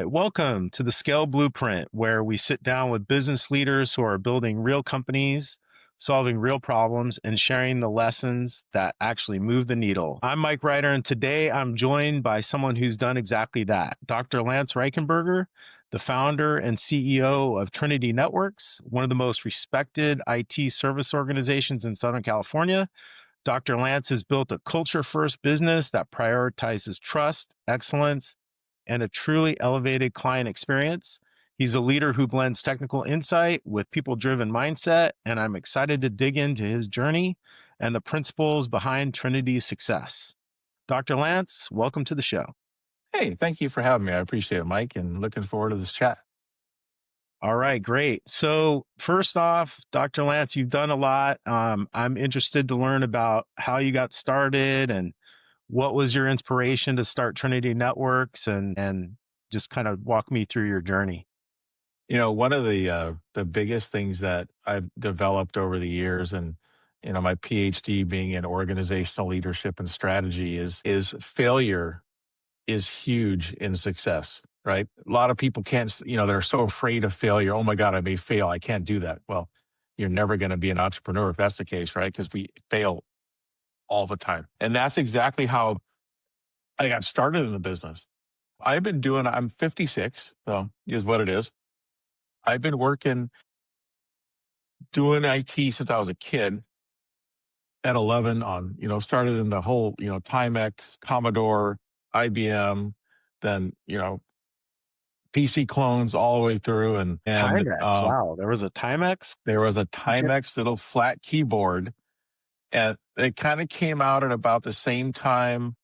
right, welcome to the Scale Blueprint, where we sit down with business leaders who are building real companies, solving real problems, and sharing the lessons that actually move the needle. I'm Mike Ryder, and today I'm joined by someone who's done exactly that, Dr. Lance Reichenberger, the founder and CEO of Trinity Networx, one of the most respected IT service organizations in Southern California. Dr. Lance has built a culture-first business that prioritizes trust, excellence, and a truly elevated client experience. He's a leader who blends technical insight with people-driven mindset, and I'm excited to dig into his journey and the principles behind Trinity's success. Dr. Lance, welcome to the show. Hey, thank you for having me. I appreciate it, Mike, and looking forward to this chat. All right, great. So first off, Dr. Lance, you've done a lot. I'm interested to learn about how you got started and what was your inspiration to start Trinity Networx, and just kind of walk me through your journey. One of the biggest things that I've developed over the years, and my PhD being in organizational leadership and strategy, is failure is huge in success. Right? A lot of people can't. They're so afraid of failure. Oh my God, I may fail. I can't do that. Well, you're never going to be an entrepreneur if that's the case, right? Because we fail all the time, and that's exactly how I got started in the business. I'm 56, so is what it is. I've been working doing IT since I was a kid at 11 on, started in the whole, Timex, Commodore, IBM, then, PC clones all the way through. And Timex, wow, there was a Timex? there was a Okay. Timex little flat keyboard, and it kind of came out at about the same time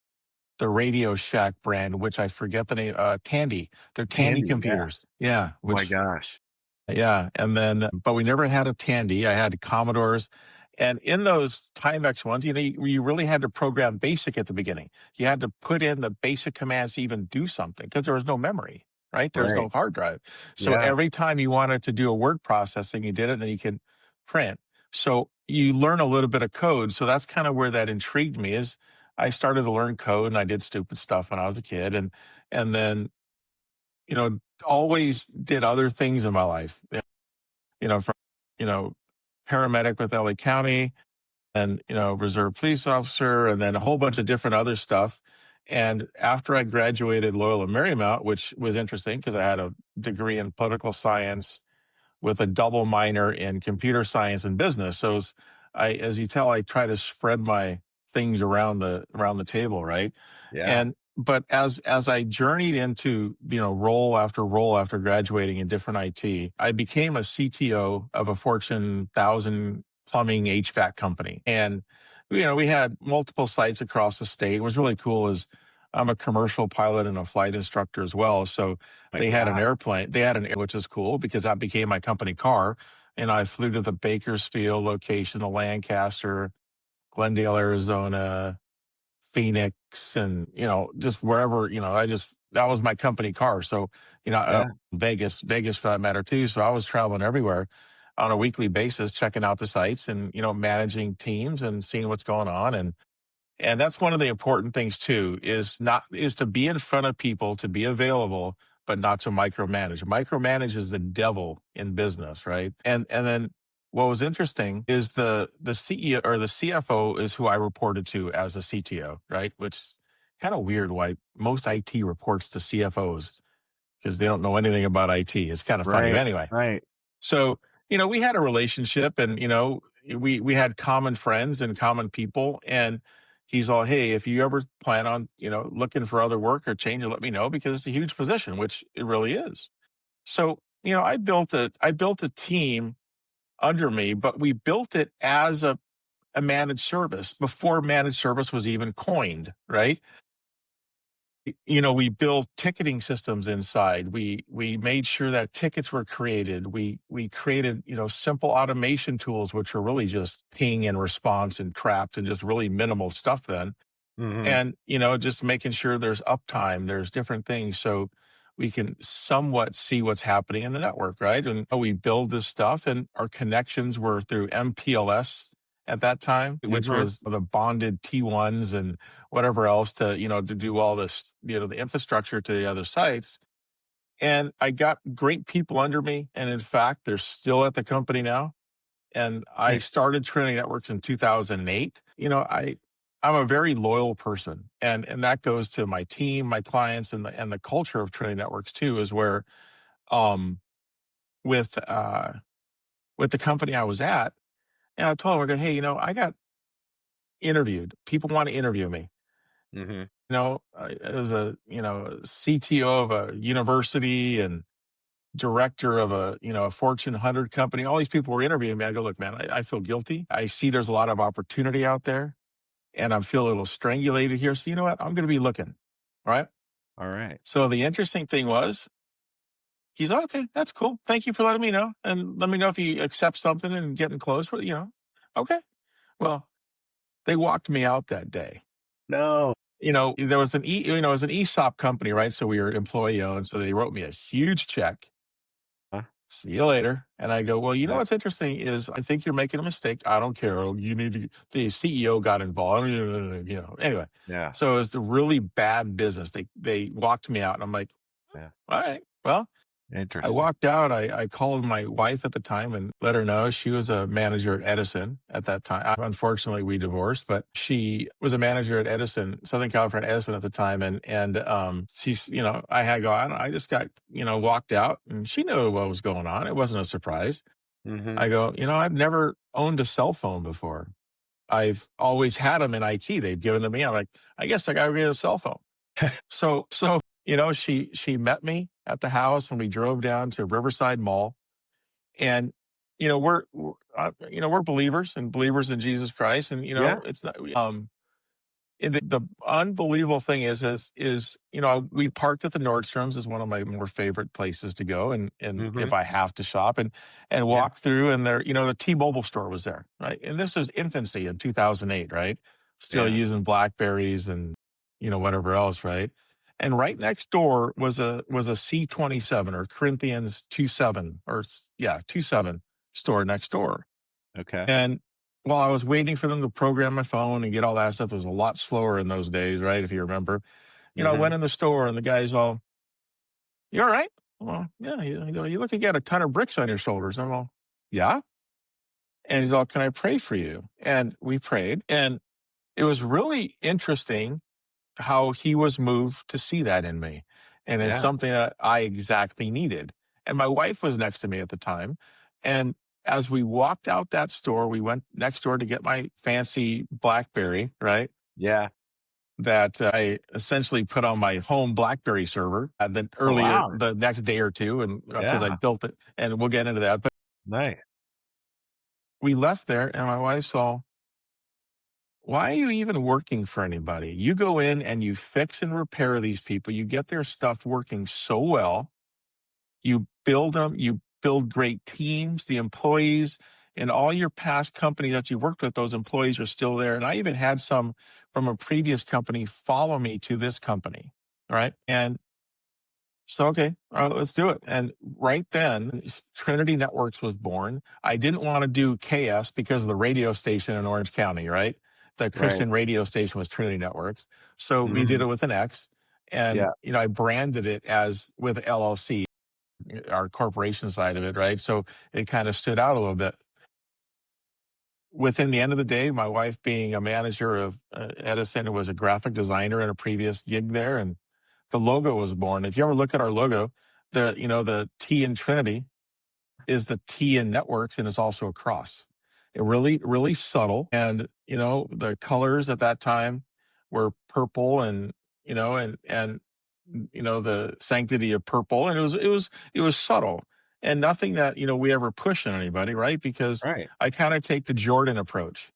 the Radio Shack brand, which I forget the name, Tandy. They're Tandy Tandy, yeah. computers. Yeah, Oh my which gosh. Yeah, and then but we never had a Tandy. I had Commodores, and in those Timex ones, you really had to program BASIC at the beginning. You had to put in the basic commands to even do something because there was no memory, right? There was Right. no hard drive. So Yeah. every time you wanted to do a word processing, you did it, and then you could print. So you learn a little bit of code. So that's kind of where that intrigued me. Is I started to learn code, and I did stupid stuff when I was a kid, and then always did other things in my life. From, you know, paramedic with LA County and, reserve police officer, and then a whole bunch of different other stuff. And after I graduated Loyola Marymount, which was interesting because I had a degree in political science with a double minor in computer science and business. So as you tell, I try to spread my things around the table, right? Yeah. And but as I journeyed into role after graduating in different IT, I became a CTO of a Fortune 1000 plumbing HVAC company, and we had multiple sites across the state. It was really cool. Is I'm a commercial pilot and a flight instructor as well, so Like, they had an wow. airplane. They had which is cool because that became my company car. And I flew to the Bakersfield location, the Lancaster, Glendale, Arizona, Phoenix, and, just wherever, that was my company car. So, Yeah. Vegas for that matter too. So I was traveling everywhere on a weekly basis, checking out the sites and, managing teams and seeing what's going on. And that's one of the important things too, is to be in front of people, to be available, but not to micromanage. Micromanage is the devil in business, right? And then what was interesting is the CEO or the CFO is who I reported to as the CTO, right? Which is kind of weird why most IT reports to CFOs because they don't know anything about IT. It's kind of funny. But Right. anyway, Right. so, we had a relationship and, we had common friends and common people. And he's all, hey, if you ever plan on, looking for other work or change, let me know because it's a huge position, which it really is. So, I built a team under me, but we built it as a managed service before managed service was even coined, right? We built ticketing systems inside. We made sure that tickets were created. We created, simple automation tools, which were really just ping and response and traps and just really minimal stuff then. Hmm. And, just making sure there's uptime, there's different things. So we can somewhat see what's happening in the network, right? And we build this stuff and our connections were through MPLS at that time, which Hmm. was the bonded T1s and whatever else to do all this, the infrastructure to the other sites. And I got great people under me. And in fact, they're still at the company now. And I Nice. started Trinity Networks in 2008. I'm a very loyal person, and that goes to my team, my clients, and the culture of Trinity Networks too. Is where um with with the company I was at, and I told them, I go, hey, I got interviewed. People want to interview me. Mhm. As a CTO of a university and director of a Fortune 100 company. All these people were interviewing me. I go, look, man, I feel guilty. I see there's a lot of opportunity out there, and I feel a little strangulated here. So you know what? I'm going to be looking. All right. All right. So the interesting thing was, he's like, okay. That's cool. Thank you for letting me know, and let me know if you accept something and getting close. Okay. Well, they walked me out that day. No. There was it was an ESOP company, right? So we were employee owned. So they wrote me a huge check. Huh? See you later. And I go, well, Yeah. what's interesting is I think you're making a mistake. I don't care. Oh, the CEO got involved. Anyway. Yeah. So it was the really bad business. They walked me out and I'm like, Yeah. all right, well, I Interesting. walked out. I called my wife at the time and let her know. She was a manager at Edison at that time. Unfortunately, we divorced, but she was a manager at Edison, Southern California Edison at the time. And she's, I had gone. I just got, walked out, and she knew what was going on. It wasn't a surprise. Mhm. I go, I've never owned a cell phone before. I've always had them in IT. They've given them to me. I'm like, I guess I got to get a cell phone. So she met me at the house, and we drove down to Riverside Mall. And we're believers and believers in Jesus Christ, and Yeah. it's not. And the unbelievable thing is we parked at the Nordstrom's, is one of my more favorite places to go, and if Mhm. I have to shop and Yeah. walk through, and there, the T-Mobile store was there, right? And this was infancy in 2008, right? Still Yeah. using Blackberries and whatever else, right? And right next door was a C27 or Corinthians 27 yeah, 27 store next door. Okay. And while I was waiting for them to program my phone and get all that stuff, it was a lot slower in those days, right? If you remember, I went Mhm. in the store and the guy's all, "You all right?" Well, yeah, you look like you got a ton of bricks on your shoulders. I'm all, "Yeah." And he's all, "Can I pray for you?" And we prayed. And it was really interesting how he was moved to see that in me. And it's Yeah. something that I exactly needed. And my wife was next to me at the time. And as we walked out that store, we went next door to get my fancy Blackberry, right? Yeah. That I essentially put on my home BlackBerry server then Oh, earlier wow. the next day or two, and because I Yeah. built it, and we'll get into that. But Nice. we left there, and my wife saw, why are you even working for anybody? You go in and you fix and repair these people. You get their stuff working so well. You build them, you build great teams, the employees in all your past companies that you worked with, those employees are still there. And I even had some from a previous company follow me to this company. Right. And so, okay, let's do it. And right then, Trinity Networks was born. I didn't want to do KS because of the radio station in Orange County, right? The Right. Christian radio station was Trinity Networks. So we did Mhm. it with an X. And, Yeah. I branded it as with LLC, our corporation side of it, right? So it kind of stood out a little bit. Within the end of the day, my wife being a manager of Edison, was a graphic designer in a previous gig there, and the logo was born. If you ever look at our logo, the T in Trinity is the T in Networks, and it's also a cross. It really, really subtle. And, the colors at that time were purple and, the sanctity of purple. And it was subtle and nothing that, we ever push on anybody, right? Because Right. I kind of take the Jordan approach.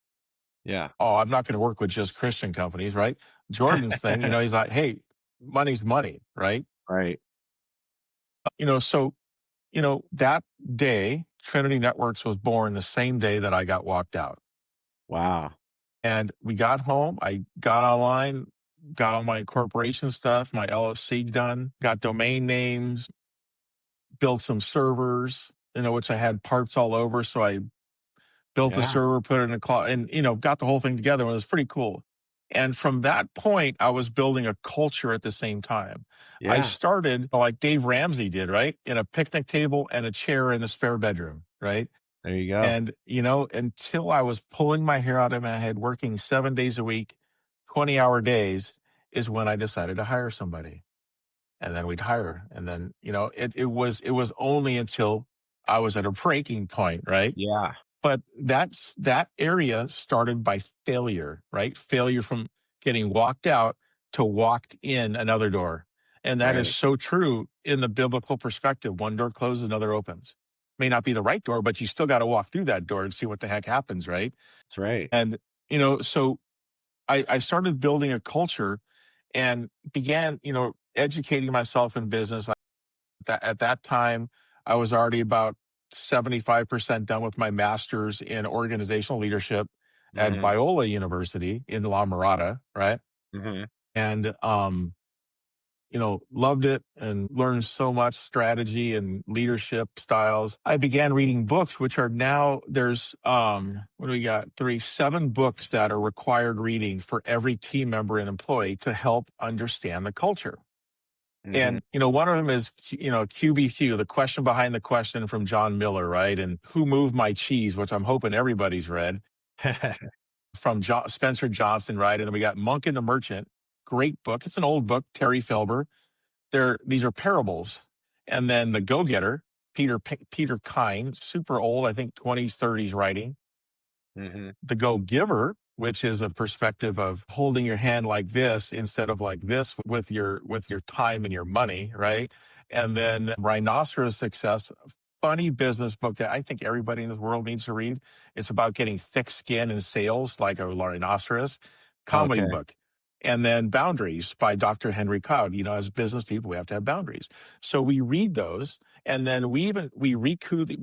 Yeah. Oh, I'm not going to work with just Christian companies, right? Jordan's thing, he's like, hey, money's money, right? Right. So that day, Trinity Networks was born the same day that I got walked out. Wow. And we got home. I got online, got all my corporation stuff, my LLC done, got domain names, built some servers, which I had parts all over. So I built a Yeah. server, put it in a cloud, and, got the whole thing together. And it was pretty cool. And from that point, I was building a culture at the same time. I Yeah. started like Dave Ramsey did, right? In a picnic table and a chair in a spare bedroom, right? There you go. And, until I was pulling my hair out of my head, working 7 days a week, 20-hour days, is when I decided to hire somebody. And then we'd hire. And then, it was only until I was at a breaking point, right? Yeah. But that area started by failure, right? Failure from getting walked out to walked in another door. And that is Right. so true in the biblical perspective. One door closes, another opens. May not be the right door, but you still got to walk through that door and see what the heck happens, right? That's right. And, so I started building a culture and began, educating myself in business. At that time, I was already about 75% done with my master's in organizational leadership at Mhm. Biola University in La Mirada, right? Mhm. And loved it and learned so much strategy and leadership styles. I began reading books, which are now there's what do we got? Seven books that are required reading for every team member and employee to help understand the culture. Mhm. And, one of them is, QBQ, the question behind the question from John Miller, right? And Who Moved My Cheese, which I'm hoping everybody's read from Spencer Johnson, right? And then we got Monk and the Merchant, great book. It's an old book, Terry Felber. These are parables. And then The Go Getter, Peter Kine, super old, I think 20s, 30s writing. Mhm. The Go Giver, which is a perspective of holding your hand like this instead of like this with your time and your money, right? And then Rhinoceros Success, funny business book that I think everybody in this world needs to read. It's about getting thick skin and sales like a rhinoceros. Comedy Okay. book. And then Boundaries by Dr. Henry Cloud. As business people, we have to have boundaries. So we read those, and then we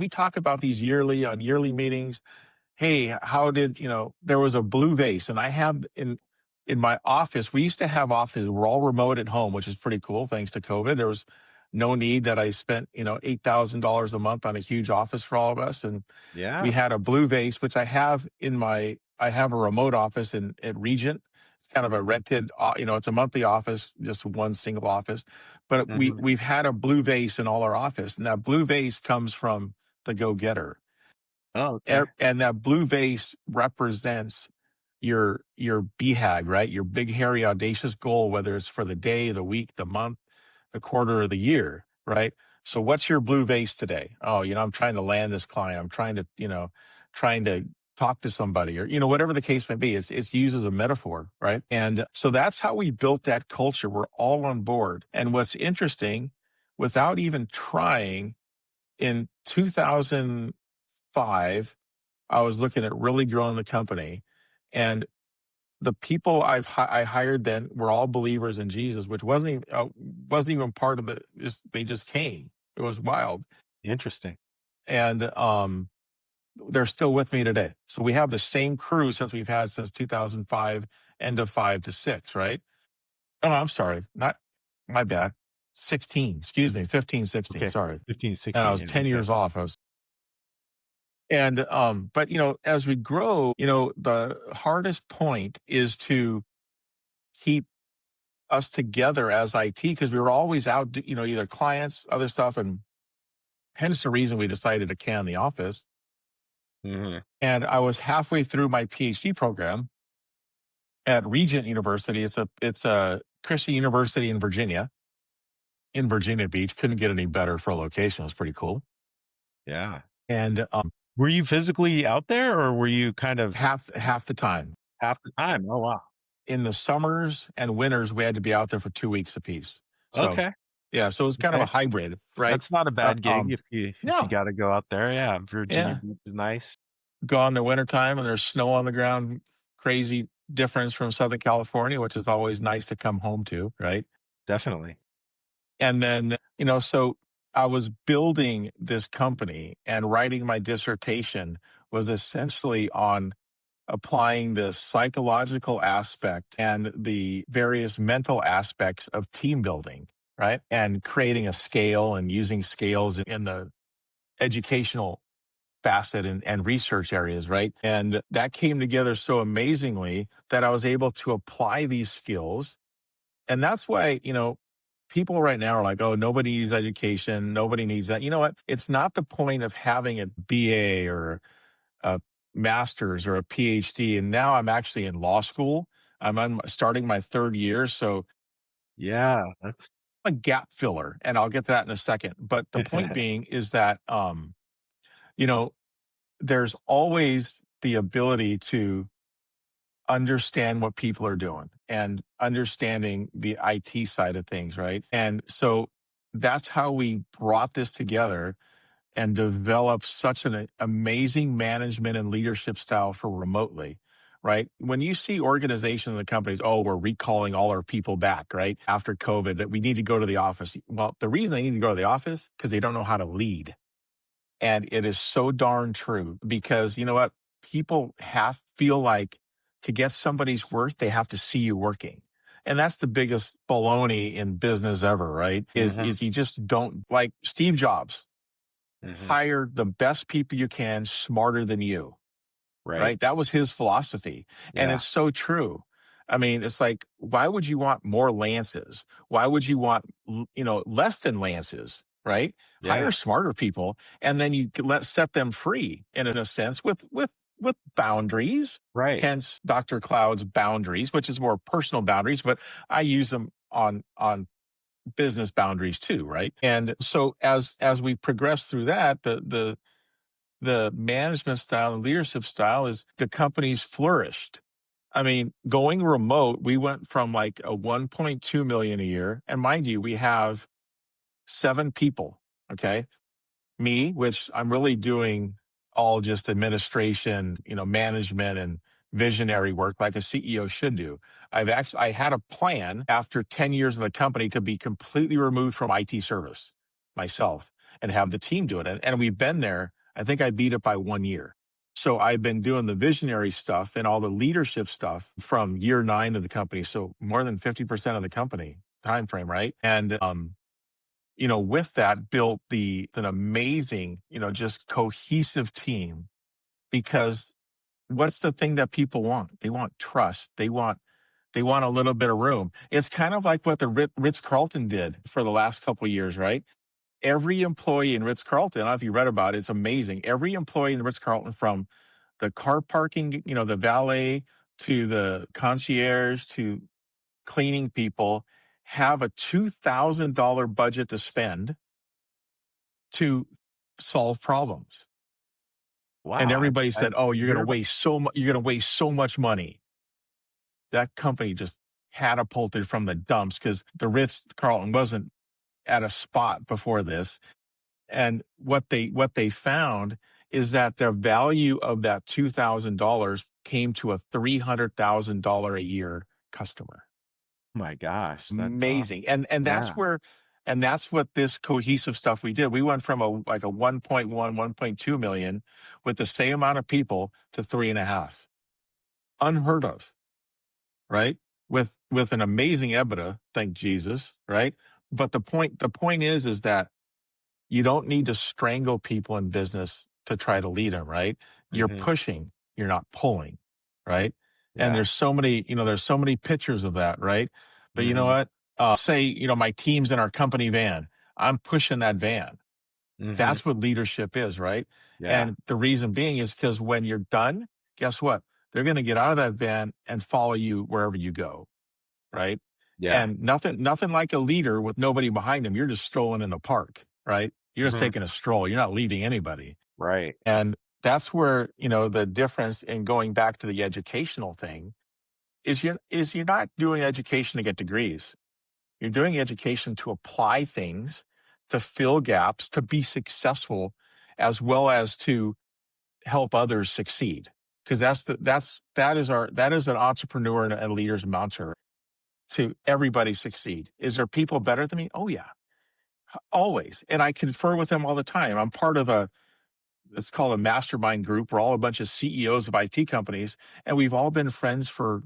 talk about these on yearly meetings. Hey, how did, there was a blue vase, and I have in my office, we used to have offices, we're all remote at home, which is pretty cool thanks to COVID. There was no need that I spent, $8,000 a month on a huge office for all of us. And we Yeah. had a blue vase, which I have a remote office at Regent. It's kind of a rented, it's a monthly office, just one single office. But Mhm. we've had a blue vase in all our office. And that blue vase comes from the Go Getter. Oh, okay. And that blue vase represents your BHAG, right? Your big, hairy, audacious goal, whether it's for the day, the week, the month, the quarter, or the year, right? So what's your blue vase today? Oh, I'm trying to land this client. I'm trying to talk to somebody, or, whatever the case may be. It's used as a metaphor, right? And so that's how we built that culture. We're all on board. And what's interesting, without even trying, in 2005, I was looking at really growing the company, and the people I hired then were all believers in Jesus, which wasn't even part of it. They just came. It was wild, Interesting. and they're still with me today. So we have the same crew we've had since 2005, end of 5 to 6, right? Oh, no, I'm sorry, not my bad. 16, excuse me, 15, 16. Okay. Sorry, 15, and I 16. was Yeah. 10 years Okay. off. But as we grow, the hardest point is to keep us together as IT, because we were always out, either clients, other stuff, and hence the reason we decided to can the office. Mhm. And I was halfway through my PhD program at Regent University. It's a Christian university in Virginia Beach. Couldn't get any better for a location. It was pretty cool. Yeah. And Were you physically out there or were you kind of half the time half the time? Oh, wow. in the summers and winters, we had to be out there for 2 weeks apiece. So Okay. yeah, so it's kind of a Okay. hybrid, right? That's not a Uh, bad gig um, if you no, got to go out there. Yeah. Virginia yeah, Beach is nice. go in the wintertime and there's snow on the ground. Crazy difference from Southern California, which is always nice to come home to, right? Definitely. And then, so I was building this company, and writing my dissertation was essentially on applying the psychological aspect and the various mental aspects of team building, right? And creating a scale and using scales in the educational facet and research areas, right? And that came together so amazingly that I was able to apply these skills. And that's why, people right now are like, oh, nobody needs education. Nobody needs that. You know what? It's not the point of having a BA or a master's or a PhD. And now I'm actually in law school. Starting my third year. So Yeah, that's I'm a gap filler. And I'll get to that in a second. But the point being is that, you know, there's always the ability to understand what people are doing and understanding the IT side of things, right? And so that's how we brought this together and developed such an amazing management and leadership style for remotely, right? When you see organizations and companies, oh, we're recalling all our people back, right? After COVID, that we need to go to the office. Well, the reason they need to go to the office because they don't know how to lead. And it is so darn true because you know what? People feel like to get somebody's worth, they have to see you working. And that's the biggest baloney in business ever, right? hmm Is you just don't like Steve Jobs, hmm hire the best people you can smarter than you, right. right? That was his philosophy. And Yeah, it's so true. I mean, it's like, why would you want more Lances? Why would you want, less than Lances, right? yeah, Hire smarter people and then you set them free in a sense with boundaries. right. Hence Dr. Cloud's boundaries, which is more personal boundaries, but I use them on business boundaries too, right? And so as we progress through that, the management style and leadership style is the company's flourished. I mean, going remote, we went from like a 1.2 million a year. And mind you, we have 7 people. Okay. Me, which I'm really doing all just administration, management and visionary work like a CEO should do. I had a plan after 10 years in the company to be completely removed from IT service myself and have the team do it. And we've been there. I think I beat it by 1 year. So I've been doing the visionary stuff and all the leadership stuff from year 9 of the company. So more than 50% of the company time frame, right? And with that built an amazing, just cohesive team because what's the thing that people want? They want trust. They want a little bit of room. It's kind of like what the Ritz-Carlton did for the last couple of years, right? Every employee in Ritz-Carlton, I don't know if you read about it, it's amazing. Every employee in the Ritz-Carlton from the car parking, the valet to the concierge to cleaning people have a $2,000 budget to spend to solve problems. And Wow, everybody I said, "Oh, you're going hear to about. waste you're going to waste so much money." That company just catapulted from the dumps because the Ritz Carlton wasn't at a spot before this. And what they found is that the value of that $2,000 came to a $300,000 a year customer. My gosh, that's awesome. Amazing. And that's Yeah. where and that's what this cohesive stuff we did. We went from a 1.1, 1.2 million with the same amount of people to 3.5. Unheard of, right? With an amazing EBITDA, thank Jesus, right? But the point is that you don't need to strangle people in business to try to lead them, right? You're hmm pushing, you're not pulling, right? And Yeah. there's so many pictures of that, right? But you know hmm what? Say, my team's in our company van. I'm pushing that van. hmm That's what leadership is, right? Yeah. And the reason being is because when you're done, guess what? They're going to get out of that van and follow you wherever you go, right? Yeah. And nothing like a leader with nobody behind him. You're just strolling in the park, right? You're just hmm taking a stroll. You're not leading anybody. Right. And that's where, the difference in going back to the educational thing is you're not doing education to get degrees. You're doing education to apply things, to fill gaps, to be successful, as well as to help others succeed. Because that is an entrepreneur and a leader's mantra to everybody succeed. Is there people better than me? Oh yeah, always. And I confer with them all the time. I'm part of it's called a mastermind group. We're all a bunch of CEOs of IT companies, and we've all been friends for,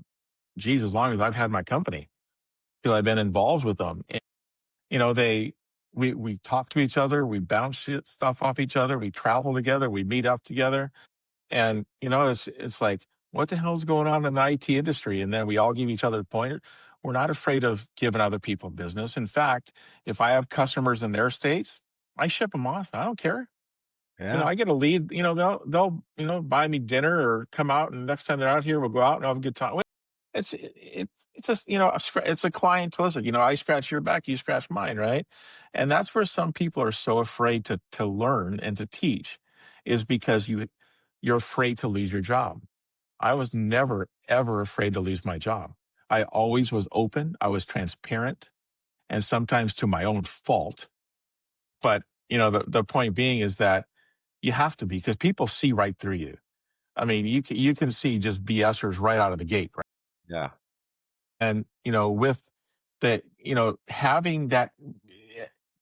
geez, as long as I've had my company because I've been involved with them. And, they we talk to each other, we bounce stuff off each other, we travel together, we meet up together, and it's like, what the hell's going on in the IT industry? And then we all give each other pointers. We're not afraid of giving other people business. In fact, if I have customers in their states, I ship them off. I don't care. Yeah. I get a lead. They'll buy me dinner or come out, and next time they're out here, we'll go out and have a good time. It's just it's a clientelistic. I scratch your back, you scratch mine, right? And that's where some people are so afraid to learn and to teach, is because you're afraid to lose your job. I was never ever afraid to lose my job. I always was open. I was transparent, and sometimes to my own fault. But the point being is that you have to be, because people see right through you. I mean, you can see just BSers right out of the gate, right? Yeah. And with having that,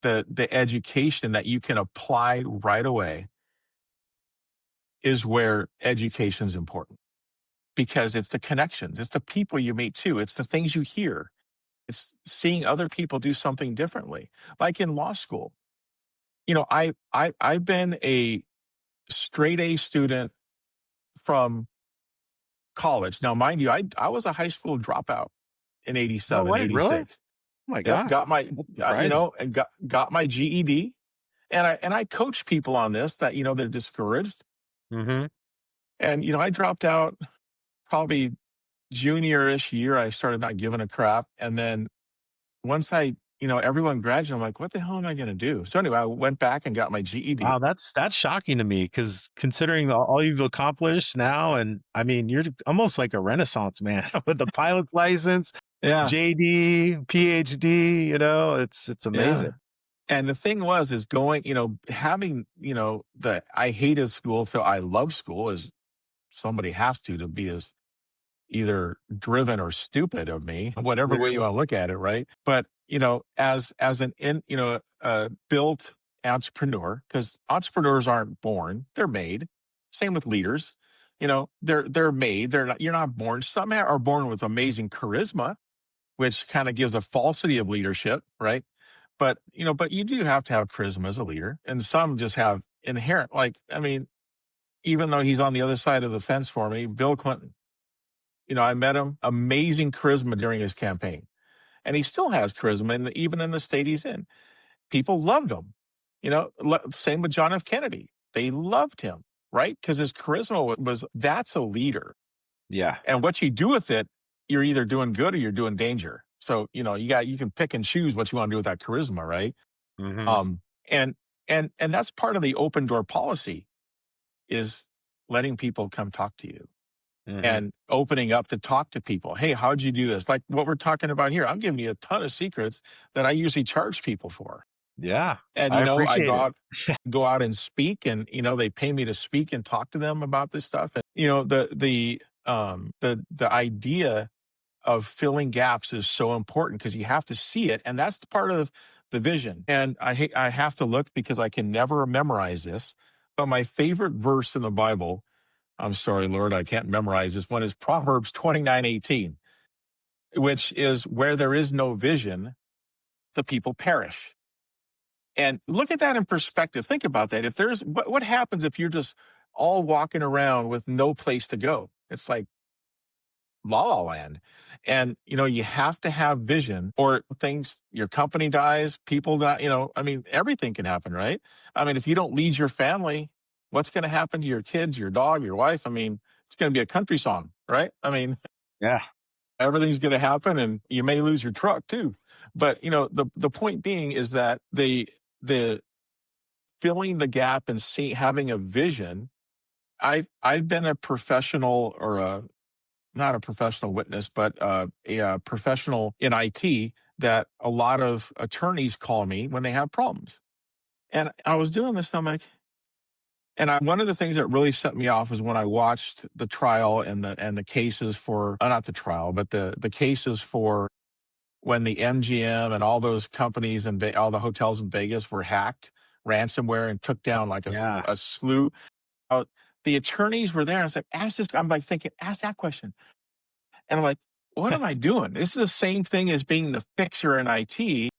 the education that you can apply right away is where education is important, because it's the connections, it's the people you meet too, it's the things you hear, it's seeing other people do something differently. Like in law school, I've been a straight A student from college. Now, mind you, I was a high school dropout in No 87, way. Really? Oh 86. my Yep, God. got my, That's surprising. and got my GED, and I coach people on this, that they're discouraged, Hmm. and I dropped out probably junior-ish year. I started not giving a crap, and then once everyone graduated, I'm like, what the hell am I going to do? So anyway, I went back and got my GED. Wow, that's shocking to me because considering all you've accomplished now, and I mean, you're almost like a Renaissance man with the pilot's license, Yeah, JD, PhD. It's yeah. amazing. And the thing is going, having, the I hated school till I love school, is somebody has to be as either driven or stupid of me, whatever way you Literally. want to look at it, right? But as an built entrepreneur, because entrepreneurs aren't born, they're made. Same with leaders, they're made. They're not. You're not born. Some are born with amazing charisma, which kind of gives a falsity of leadership, right? But you do have to have charisma as a leader, and some just have inherent. Like, I mean, even though he's on the other side of the fence for me, Bill Clinton. I met him, amazing charisma during his campaign. And he still has charisma, even in the state he's in. People loved him. Same with John F. Kennedy. They loved him, right? Because his charisma that's a leader. Yeah. And what you do with it, you're either doing good or you're doing danger. So, you can pick and choose what you want to do with that charisma, right? Hmm. Um, and and that's part of the open door policy, is letting people come talk to you Hmm. and opening up to talk to people. Hey, how'd you do this? Like what we're talking about here. I'm giving you a ton of secrets that I usually charge people for. Yeah. And I I appreciate it. go out and speak, and they pay me to speak and talk to them about this stuff. And the idea of filling gaps is so important, because you have to see it, and that's part of the vision. And I have to look, because I can never memorize this, but my favorite verse in the Bible, I'm sorry, Lord, I can't memorize this one, is Proverbs 29:18, which is, where there is no vision, the people perish. And look at that in perspective. Think about that. If there's what happens if you're just all walking around with no place to go? It's like La La Land. And you have to have vision, or things, your company dies, people die, I mean, everything can happen, right? I mean, if you don't lead your family, what's going to happen to your kids, your dog, your wife? I mean, it's going to be a country song, right? I mean, Yeah. everything's going to happen, and you may lose your truck too. But the point being is that the filling the gap and having a vision. I've been a professional, or a not a professional witness, but a professional in IT, that a lot of attorneys call me when they have problems. And I was doing this, and I'm like, one of the things that really set me off was when I watched the trial, and the cases for, not the trial, but the cases for when the MGM and all those companies and all the hotels in Vegas were hacked, ransomware, and took down like Yeah. a slew. Uh, the attorneys were there. And I was like, ask this. I'm like thinking, ask that question. And I'm like, what am I doing? This is the same thing as being the fixer in IT.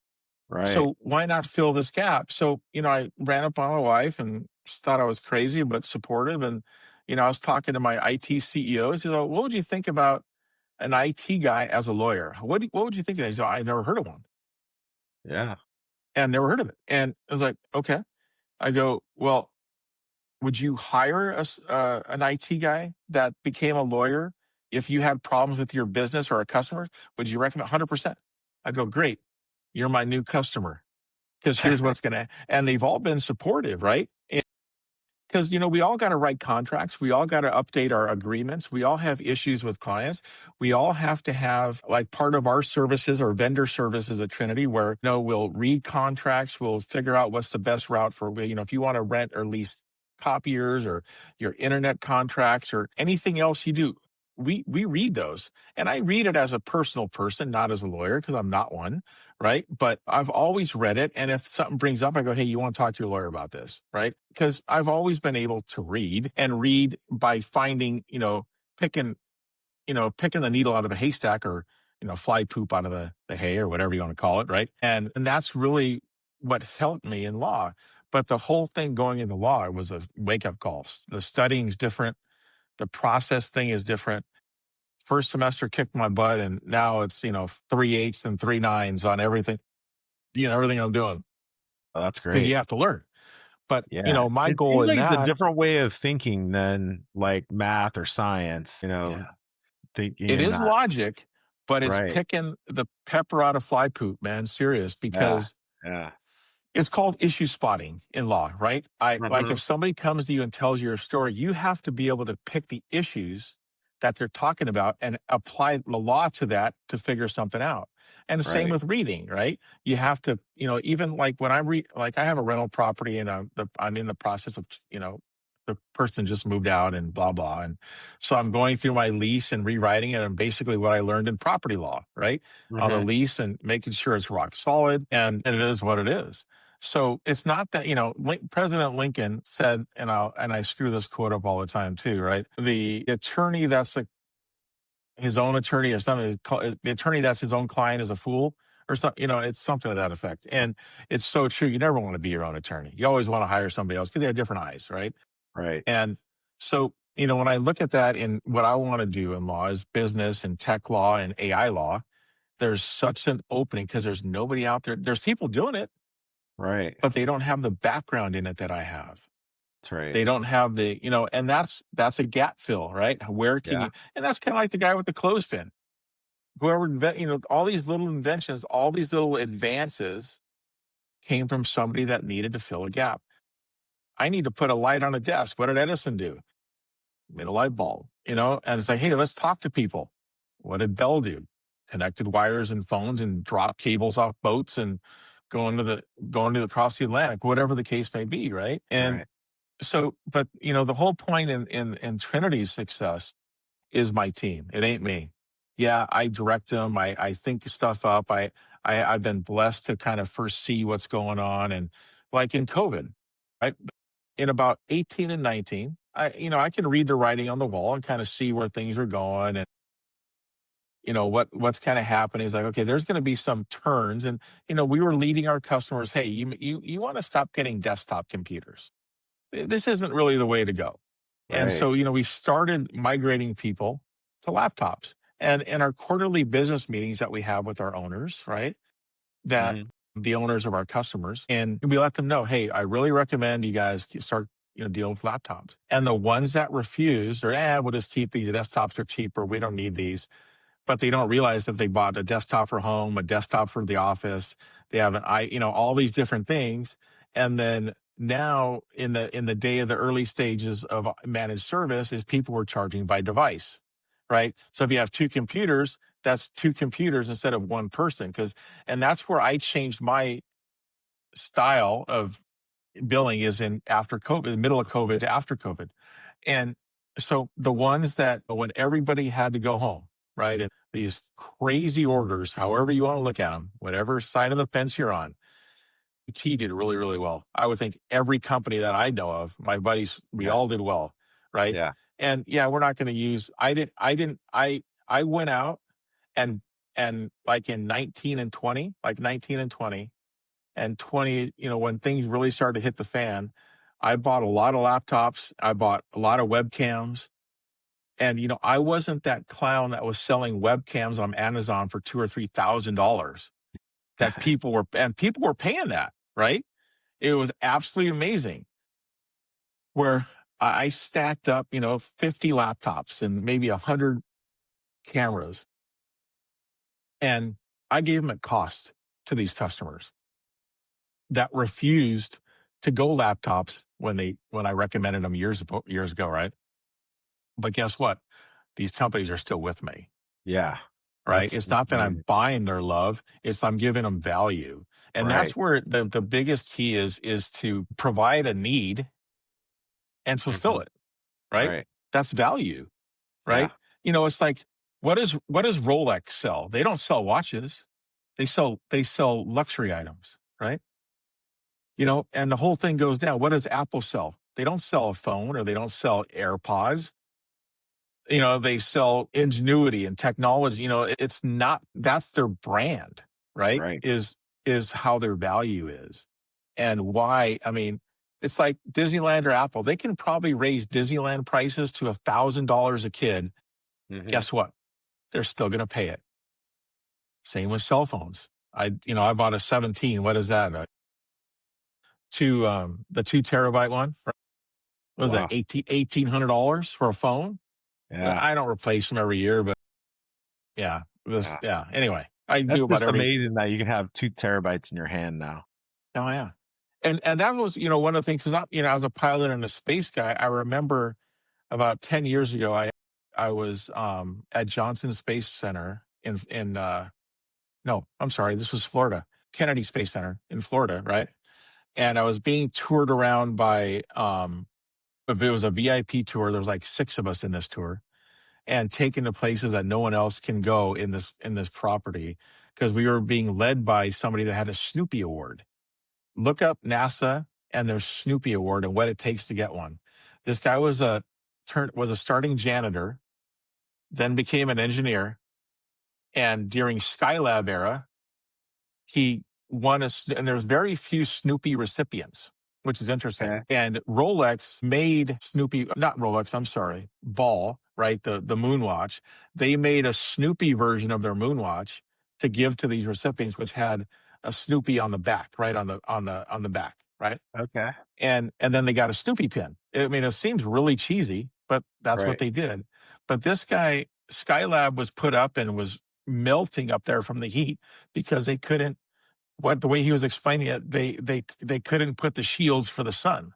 Right. So why not fill this gap? So, I ran up on my wife and she thought I was crazy, but supportive. And, I was talking to my IT CEOs. He's like, what would you think about an IT guy as a lawyer? What would you think of that? He's like, I never heard of one Yeah. and never heard of it. And I was like, okay. I go, well, would you hire an IT guy that became a lawyer if you had problems with your business or a customer? Would you recommend 100%? I go, great. You're my new customer because here's what's going to, and they've all been supportive, right? Because, we all got to write contracts. We all got to update our agreements. We all have issues with clients. We all have to have like part of our services or vendor services at Trinity where, we'll read contracts. We'll figure out what's the best route for, if you want to rent or lease copiers or your internet contracts or anything else you do. We read those and I read it as a personal person, not as a lawyer because I'm not one. Right. But I've always read it. And if something brings up, I go, hey, you want to talk to your lawyer about this? Right. Because I've always been able to read and read by finding, picking, picking the needle out of a haystack or, fly poop out of the hay or whatever you want to call it. Right. And that's really what's helped me in law. But the whole thing going into law was a wake up call. The studying's different. The process thing is different. First semester kicked my butt, and now it's, 3/8 and 3/9 on everything, everything I'm doing Oh, that's because you great. have to learn. But, Yeah. my It goal seems in like it's a that, different way of thinking than like math or science, yeah, thinking it in is that. logic, but it's Right. picking the pepper out of fly poop, man, serious, Yeah. because Yeah. it's called issue spotting in law, right? I like Hmm. if somebody comes to you and tells you a story, you have to be able to pick the issues that they're talking about and apply the law to that to figure something out. And the same Right. with reading, right? You have to, even like when I read, like I have a rental property and I'm in the process of, the person just moved out and blah blah, and so I'm going through my lease and rewriting it and basically what I learned in property law, right? On the Hmm. lease and making sure it's rock solid, and it is what it is. So it's not that, President Lincoln said, and I screw this quote up all the time too, right? The attorney that's like his own attorney or something, the attorney that's his own client is a fool or something, it's something to that effect. And it's so true. You never want to be your own attorney. You always want to hire somebody else because they have different eyes, right? Right. And so, when I look at that in what I want to do in law is business and tech law and AI law, there's such an opening because there's nobody out there. There's people doing it, Right. but they don't have the background in it that I have. That's right. They don't have the, and that's a gap fill, right? Where can Yeah. you, and that's kind of like the guy with the clothespin. Whoever all these little inventions, all these little advances came from somebody that needed to fill a gap. I need to put a light on a desk. What did Edison do? Made a light bulb, and it's like, hey, let's talk to people. What did Bell do? Connected wires and phones and drop cables off boats and going to the across the Atlantic, whatever the case may be, right? And Right. so, but the whole point in Trinity's success is my team. It ain't me. Yeah, I direct them. I think stuff up. I've been blessed to kind of first see what's going on, and like in COVID, right? In about 18 and 19, I can read the writing on the wall and kind of see where things are going, and what's kind of happening is like, okay, there's going to be some turns, and we were leading our customers. Hey, you want to stop getting desktop computers. This isn't really the way to go. And Right. so, we started migrating people to laptops, and in our quarterly business meetings that we have with our owners, right? That Hmm. the owners of our customers, and we let them know, hey, I really recommend you guys start, dealing with laptops. And the ones that refuse, or we'll just keep these desktops are cheaper. We don't need these, but they don't realize that they bought a desktop for home, a desktop for the office. They have all these different things. And then now in the day of the early stages of managed service is people were charging by device, right? So if you have two computers, that's two computers instead of one person. And that's where I changed my style of billing is in after COVID, middle of COVID to after COVID. And so the ones that when everybody had to go home, right? And these crazy orders, however you want to look at them, whatever side of the fence you're on, T did really, really well. I would think every company that I know of, my buddies, we Yeah. all did well, right? Yeah. And yeah, we're not going to use, I went out and like in 19 and 20, like 19 and 20, and 20, when things really started to hit the fan, I bought a lot of laptops. I bought a lot of webcams. And, I wasn't that clown that was selling webcams on Amazon for two or $3,000 that people were paying that, right? It was absolutely amazing where I stacked up, 50 laptops and maybe 100 cameras, and I gave them at cost to these customers that refused to go laptops when I recommended them years ago, right? But guess what? These companies are still with me, Yeah. right? That's It's not that I'm amazing. buying their love; it's I'm giving them value, and Right. that's where the biggest key is to provide a need and fulfill Hmm. it, right? Right. That's value, Yeah. right? It's like what does Rolex sell? They don't sell watches. They sell luxury items, right? And the whole thing goes down. What does Apple sell? They don't sell a phone or they don't sell AirPods. They sell ingenuity and technology. It's not that's their brand, right? Right. Is how their value is. And why, I mean, it's like Disneyland or Apple. They can probably raise Disneyland prices to $1,000 a kid. Hmm. Guess what? They're still going to pay it. Same with cell phones. I bought a 17. What is that? The 2 terabyte one. What was that? Wow. $1,800 for a phone? Yeah. I don't replace them every year, but yeah, Yeah. yeah. Anyway, I That's do about just every. amazing that you can have 2 terabytes in your hand now. Oh yeah, and that was one of the things. Cause I was a pilot and a space guy. I remember about 10 years ago, I was at Johnson Space Center in no, I'm sorry, this was Florida, Kennedy Space Center in Florida, right? And I was being toured around by if it was a VIP tour, there was like 6 of us in this tour, and taken to places that no one else can go in this property because we were being led by somebody that had a Snoopy Award. Look up NASA and their Snoopy Award and what it takes to get one. This guy was a starting janitor, then became an engineer, and during Skylab era, he won and there's very few Snoopy recipients, which is interesting. Okay. And Rolex made Snoopy, not Rolex, I'm sorry, Ball, right? The moon watch. They made a Snoopy version of their moon watch to give to these recipients, which had a Snoopy on the back, right? On the back, right? Okay. And then they got a Snoopy pin. I mean, it seems really cheesy, but that's what Right. they did. But this guy, Skylab was put up and was melting up there from the heat because they couldn't the way he was explaining it, they couldn't put the shields for the sun.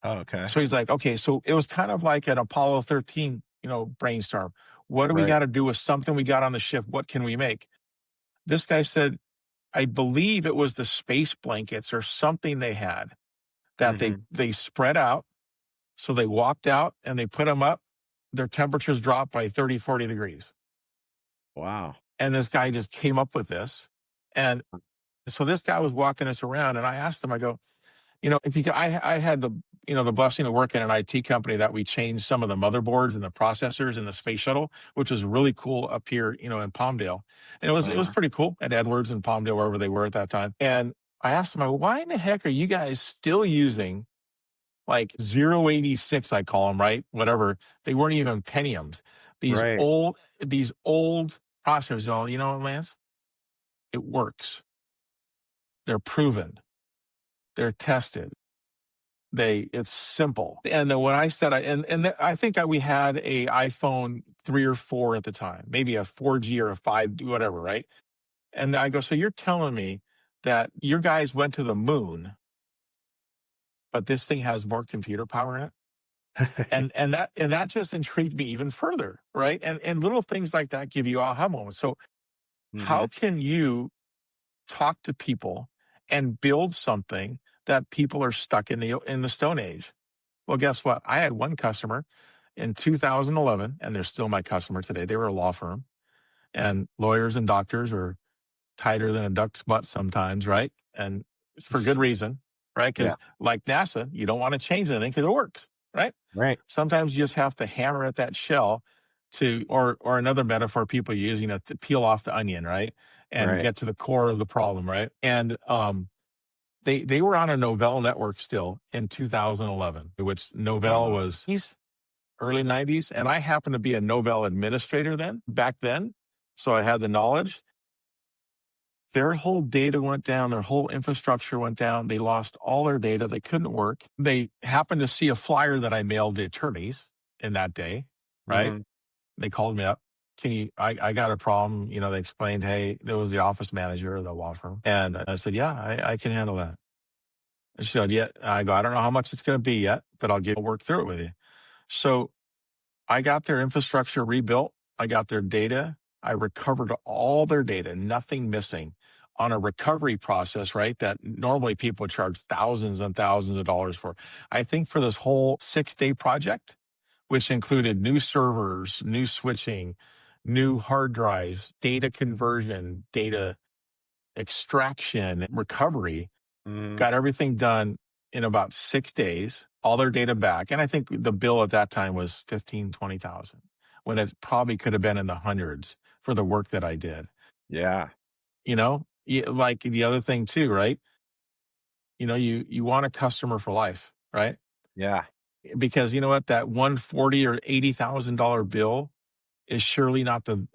Oh, okay. So he's like, okay, so it was kind of like an Apollo 13, brainstorm. What do we Right. got to do with something we got on the ship? What can we make? This guy said, I believe it was the space blankets or something they had that they Hmm. they spread out. So they walked out and they put them up. Their temperatures dropped by 30, 40 degrees. Wow. And this guy just came up with this. And so this guy was walking us around, and I asked him, I go, if you, I had the blessing of working in an IT company that we changed some of the motherboards and the processors in the space shuttle, which was really cool up here, in Palmdale. And it was Uh-huh. pretty cool at Edwards and Palmdale, wherever they were at that time. And I asked him, I go, why in the heck are you guys still using like 086, I call them, right? Whatever. They weren't even Pentiums. These Right. old, these old processors, you know what, Lance? It works. They're proven. They're tested. It's simple. And then when I said, I think that we had a iPhone 3 or 4 at the time, maybe a 4G or a 5, whatever, right? And I go, so you're telling me that your guys went to the moon, but this thing has more computer power in it? And that just intrigued me even further, right? And little things like that give you aha moments. So Hmm. how can you talk to people and build something that people are stuck in the Stone Age? Well, guess what? I had one customer in 2011, and they're still my customer today. They were a law firm, and lawyers and doctors are tighter than a duck's butt sometimes, right? And it's for good reason, right? Yeah. Because like NASA, you don't want to change anything because it works, right? Right. Sometimes you just have to hammer at that shell or another metaphor people use, to peel off the onion, right? And Right. get to the core of the problem, right? And They were on a Novell network still in 2011, which Novell Uh, was he's early 90s, and I happened to be a Novell administrator back then, so I had the knowledge. Their whole data went down, their whole infrastructure went down. They lost all their data. They couldn't work. They happened to see a flyer that I mailed to attorneys in that day, right? mhm, They called me up. I got a problem. They explained, hey, there was the office manager of the law firm. And I said, yeah, I can handle that. And she said, yeah. I go, I don't know how much it's going to be yet, but I'll work through it with you. So I got their infrastructure rebuilt. I got their data. I recovered all their data, nothing missing on a recovery process, right? That normally people charge thousands and thousands of dollars for. I think for this whole 6-day project, which included new servers, new switching, new hard drives, data conversion, data extraction, recovery, mhm. got everything done in about 6 days, all their data back. And I think the bill at that time was 15, 20,000, when it probably could have been in the hundreds for the work that I did. Yeah, Like the other thing too, right? You want a customer for life, right? yeah, Because you know what, that 140 or $80,000 bill is surely not the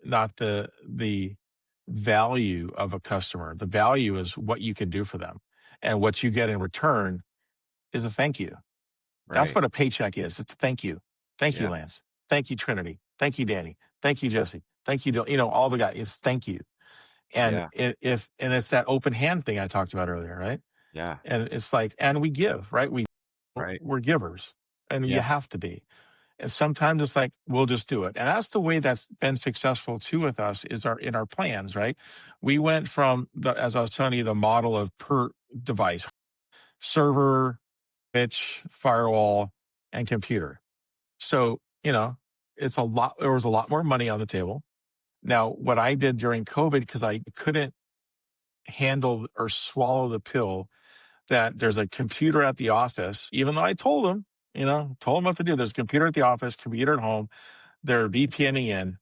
value of a customer. The value is what you can do for them, and what you get in return is a thank you. That's right. what a paycheck is. It's a thank you. Thank you, Yeah, Lance. Thank you, Trinity. Thank you, Danny. Thank you, Jesse. Thank you, all the guys. It's thank you. And yeah, it's that open hand thing I talked about earlier, right? yeah, And it's like, and we give, right? right. We're givers, and you Yeah, have to be. And sometimes it's like, we'll just do it. And that's the way that's been successful too with us, is in our plans, right? We went from as I was telling you, the model of per device, server, switch, firewall, and computer. So, it's a lot, there was a lot more money on the table. Now, what I did during COVID, because I couldn't handle or swallow the pill that there's a computer at the office, even though I told them what to do. There's a computer at the office, computer at home, they're VPNing in,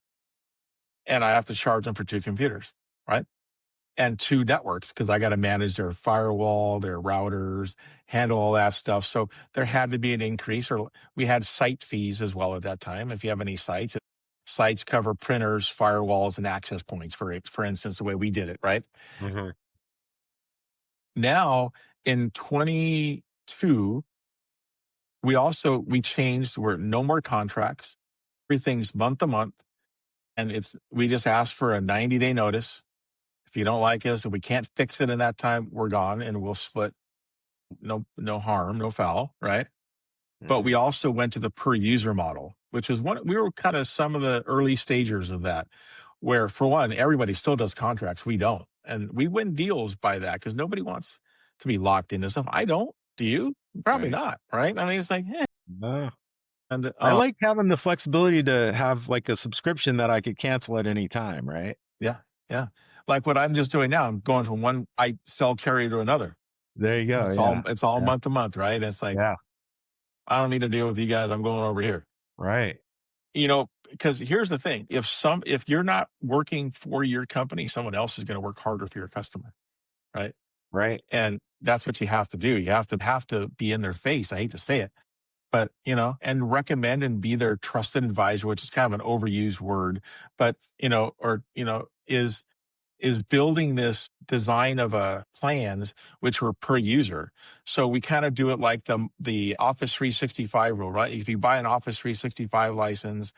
and I have to charge them for two computers, right? And two networks, because I got to manage their firewall, their routers, handle all that stuff. So there had to be an increase, or we had site fees as well at that time. If you have any sites cover printers, firewalls, and access points, for instance, the way we did it, right? mhm, Now in 22, we changed, we're no more contracts. Everything's month to month. And we just asked for a 90-day notice. If you don't like us, if we can't fix it in that time, we're gone, and we'll split. No harm, no foul, right? But we mhm, also went to the per user model, which is we were kind of some of the early stagers of that, where for one, everybody still does contracts. We don't. And we win deals by that, because nobody wants to be locked into stuff. I don't. Do you? Probably right. not, right? I mean, it's like, No. and I like having the flexibility to have like a subscription that I could cancel at any time, right? yeah, yeah. Like what I'm just doing now, I'm going from one I sell carrier to another. There you go. Yeah. It's all Yeah. month to month, right? It's like, Yeah. I don't need to deal with you guys. I'm going over here. Right. Because here's the thing. If you're not working for your company, someone else is going to work harder for your customer, right? Right. And that's what you have to do. You have to be in their face. I hate to say it, but and recommend and be their trusted advisor, which is kind of an overused word, but is building this design of plans which were per user. So we kind of do it like the Office 365 rule, right? If you buy an Office 365 license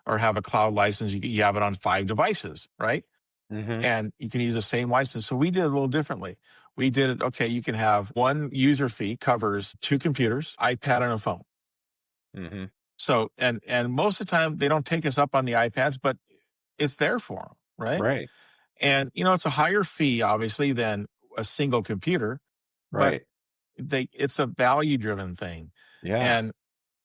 or have a cloud license, you have it on 5 devices, right? Mhm. And you can use the same license. So we did it a little differently. We did it, okay, you can have one user fee covers two computers, iPad, and a phone. Mhm. So, and most of the time they don't take us up on the iPads, but it's there for them, right? Right. And it's a higher fee, obviously, than a single computer, but Right. it's a value driven thing. Yeah. And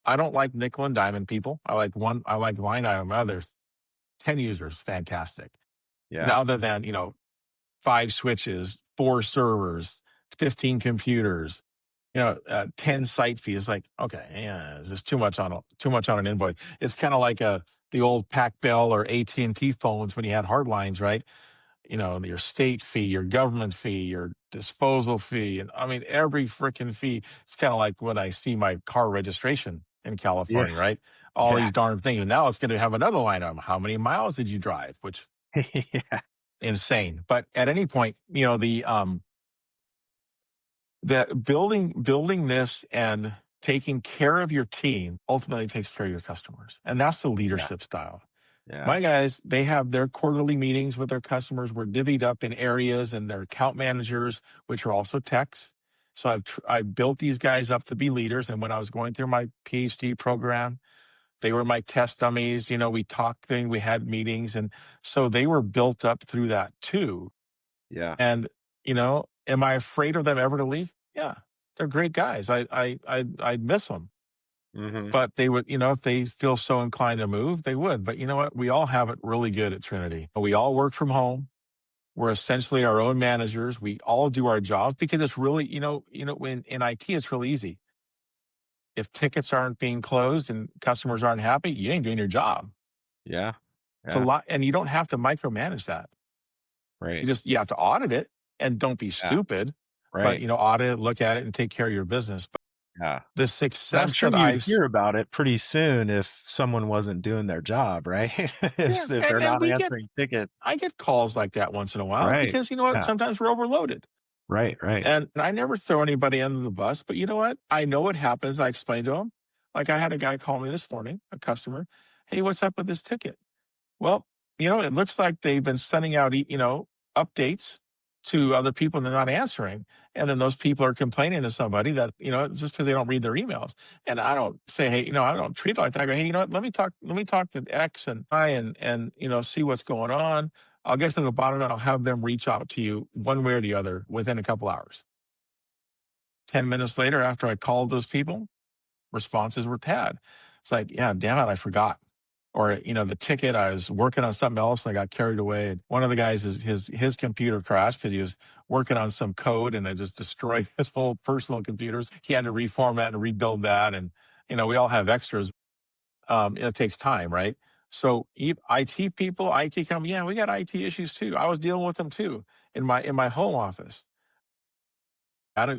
I don't like nickel and diamond people. I like line item. Others, 10 users, fantastic. Yeah. Now, other than, 5 switches, 4 servers, 15 computers, 10 site fees. Like, okay, yeah, is this too much on an invoice? It's kind of like the old Pac Bell or AT&T phones when you had hard lines, right? your state fee, your government fee, your disposal fee. And I mean, every freaking fee. It's kind of like when I see my car registration in Yeah. California, right? All Yeah. these darn things. And now it's going to have another line on how many miles did you drive, which Yeah. insane. But at any point, that building this and taking care of your team ultimately takes care of your customers. And that's the Yeah. leadership style. Yeah. My guys, they have their quarterly meetings with their customers. We're divvied up in areas and their account managers, which are also techs. So I built these guys up to be leaders. And when I was going through my PhD program, they were my test dummies. We talked, we had meetings, and so they were built up through that too. Yeah. And am I afraid of them ever to leave? Yeah, they're great guys. I'd miss them, Mhm. but they would, if they feel so inclined to move, they would. But you know what? We all have it really good at Trinity. We all work from home. We're essentially our own managers. We all do our jobs because it's really, when in IT, it's really easy. If tickets aren't being closed and customers aren't happy, you ain't doing your job. Yeah. It's a Yeah. lot, and you don't have to micromanage that. Right. You have to audit it and don't be Yeah. stupid, but Right. audit it, look at it, and take care of your business. But Yeah. the And I'm success sure that you'd hear about it pretty soon if someone wasn't doing their job, right? yeah, If and they're not we get answering tickets. I get calls like that once in a while Right. because you know what? Yeah. Sometimes we're overloaded. Right. Right. And I never throw anybody under the bus, but you know what? I know what happens. I explained to him. Like I had a guy call me this morning, a customer. Hey, what's up with this ticket? Well, it looks like they've been sending out, updates to other people and they're not answering. And then those people are complaining to somebody that, it's just because they don't read their emails. And I don't say, hey, I don't treat it like that. I go, hey, what? Let me talk to X and Y and, see what's going on. I'll get to the bottom and I'll have them reach out to you one way or the other within a couple hours. 10 minutes later, after I called those people, responses were tad. It's like, yeah, damn it, I forgot. Or, the ticket, I was working on something else and I got carried away. And one of the guys, his computer crashed because he was working on some code and it just destroyed his whole personal computers. He had to reformat and rebuild that. And, we all have extras. It takes time, right? So IT people, IT company, yeah, we got IT issues too. I was dealing with them too in my home office.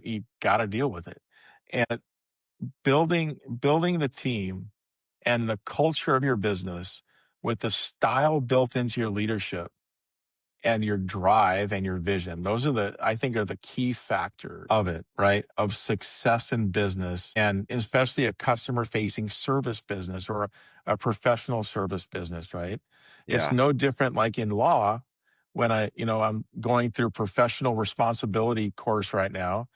You gotta deal with it. And building the team and the culture of your business with the style built into your leadership and your drive and your vision. Those I think are the key factors of it, right? Of success in business and especially a customer facing service business or a professional service business, right? It's Yeah. no different like in law when I'm going through professional responsibility course right now,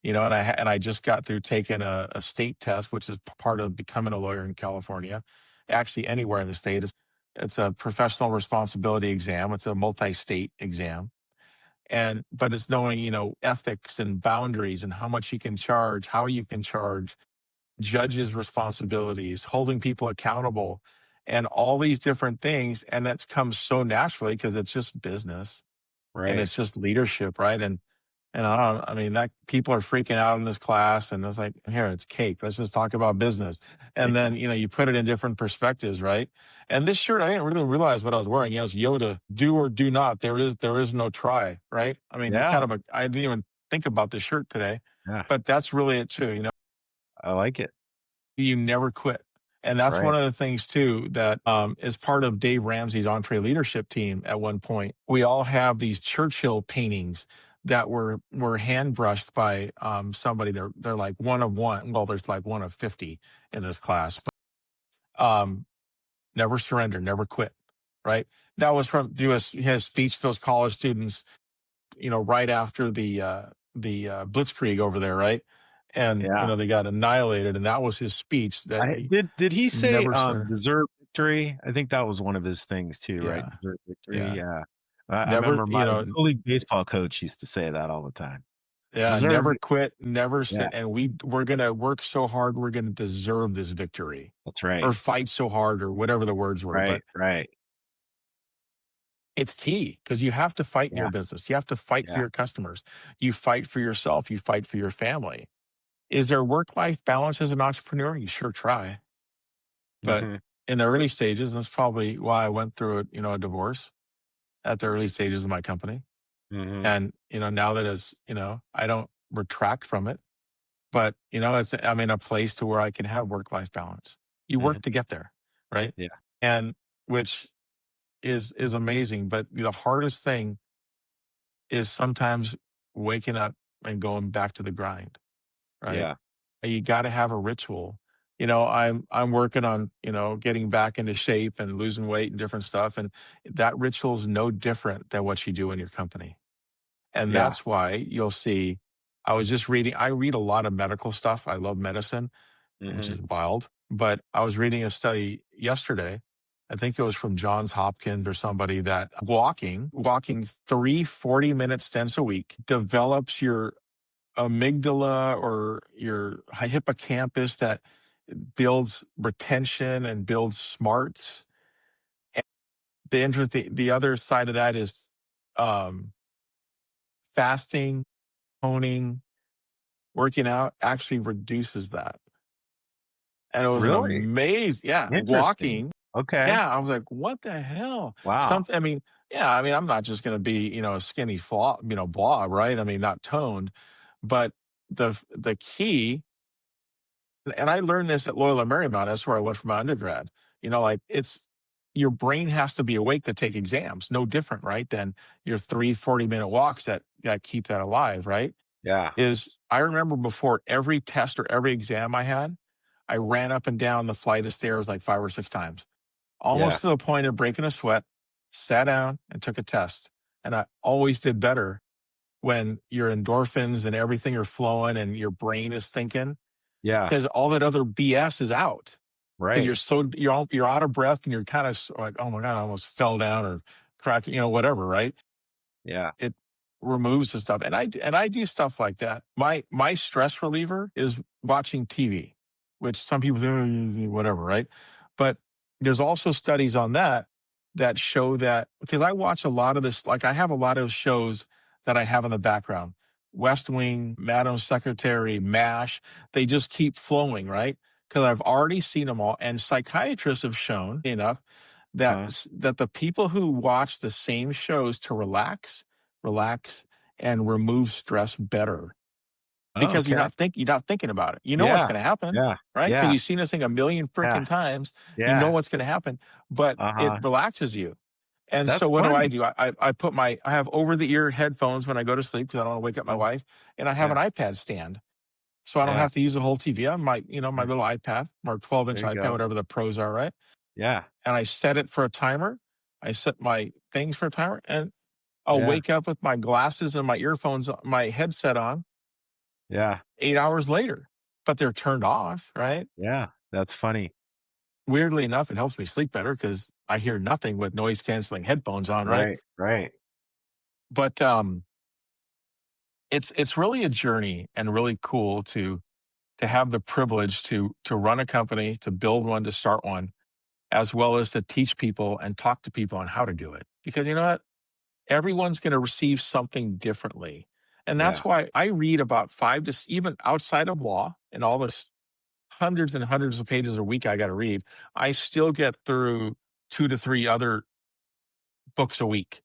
and I just got through taking a state test, which is part of becoming a lawyer in California. Actually, anywhere in the state, it's a professional responsibility exam. It's a multi-state exam, and but it's knowing ethics and boundaries and how much you can charge, how you can charge, judges' responsibilities, holding people accountable, and all these different things. And that comes so naturally because it's just business and Right. it's just leadership, right? And I mean, that people are freaking out in this class, and it's like, here, it's cake. Let's just talk about business. And then, you put it in different perspectives, right? And this shirt, I didn't really realize what I was wearing. It's Yoda, do or do not. There is no try, right? I mean, Yeah. I didn't even think about the shirt today, Yeah. but that's really it too. I like it. You never quit. And that's one Right. of the things too that is part of Dave Ramsey's Entree Leadership team at one point. We all have these Churchill paintings that were hand brushed by somebody. They're like one of one. Well, there's like one of 50 in this class. But never surrender, never quit. Right. That was from his speech to those college students, right after the Blitzkrieg over there, right? And Yeah. they got annihilated, and that was his speech that I he did he say never surrender. deserve victory? I think that was one of his things too, right? Yeah, Deserve victory. yeah. Yeah. I Never, remember my little league baseball coach used to say that all the time. yeah, Deserve never it. quit, never Yeah. sit, and we're gonna work so hard, we're gonna deserve this victory, That's or right. fight so hard, or whatever the words were. Right. But Right. it's key because you have to fight in your Yeah. business. You have to fight for Yeah. your customers. You fight for yourself. You fight for your family. Is there work life balance as an entrepreneur? You sure try, but Mhm. in the early stages, that's probably why I went through a divorce. at the early stages of my company. Mhm. And, now that I don't retract from it, but, I'm in a place to where I can have work-life balance. You Mhm. work to get there, right? Yeah. And which is amazing. But the hardest thing is sometimes waking up and going back to the grind, right? Yeah. You got to have a ritual. I'm working on, getting back into shape and losing weight and different stuff. And that ritual is no different than what you do in your company. And Yeah. that's why you'll see, I read a lot of medical stuff. I love medicine, which Mhm. is wild. But I was reading a study yesterday. I think it was from Johns Hopkins or somebody, that walking 3 40-minute stints a week develops your amygdala or your hippocampus, that builds retention and builds smarts. And the other side of that is um, fasting, toning, working out actually reduces that. And it was an Really? amazing, yeah, Interesting. walking. Okay. Yeah, I was like, what the hell? Wow. Something, yeah, I'm not just going to be, a skinny blob, right? Not toned, but the key, and I learned this at Loyola Marymount. That's where I went for my undergrad. Like, it's your brain has to be awake to take exams. No different, right? Than your 3 40-minute walks that keep that alive, right? Yeah. Is I remember before every test or every exam I had, I ran up and down the flight of stairs like 5 or 6 times, Yeah. almost to the point of breaking a sweat, sat down and took a test. And I always did better when your endorphins and everything are flowing and your brain is thinking, Yeah. because all that other BS is out. Because Right. you're out of breath and you're kind of like, oh my God, I almost fell down or cracked, whatever, right? Yeah. It removes the stuff. And I do stuff like that. My stress reliever is watching TV, which some people do, whatever, right? But there's also studies on that show that, because I watch a lot of this, like I have a lot of shows that I have in the background. West Wing, Madam Secretary, MASH, they just keep flowing, right? Because I've already seen them all. And psychiatrists have shown enough that Uh-huh. that the people who watch the same shows to relax, and remove stress better, Oh, because okay. you're not thinking about it. You know what's Yeah. going to happen, Yeah. right? Because Yeah. you've seen this thing a million Yeah. freaking times. You know Yeah. what's going to happen, but it Uh-huh. relaxes you. And That's so what do? funny. I have over the ear headphones when I go to sleep because I don't want to wake up my Mhm. wife, and I have Yeah. an iPad stand. So I don't Yeah. have to use the whole TV on my Yeah. little iPad, or 12-inch There you iPad, go. whatever the pros are, right? Yeah. And I set it for a timer. I set my things for a timer, and I'll Yeah. wake up with my glasses and my earphones, my headset on Yeah. 8 hours later, but they're turned off, right? Yeah. That's funny. Weirdly enough, it helps me sleep better because I hear nothing with noise canceling headphones on, right? Right. Right. But it's really a journey and really cool to have the privilege to run a company, to build one, to start one, as well as to teach people and talk to people on how to do it. Because you know what? Everyone's going to receive something differently. And Yeah. that's why I read about even outside of law and all this hundreds and hundreds of pages a week I got to read, I still get through 2 to 3 other books a week,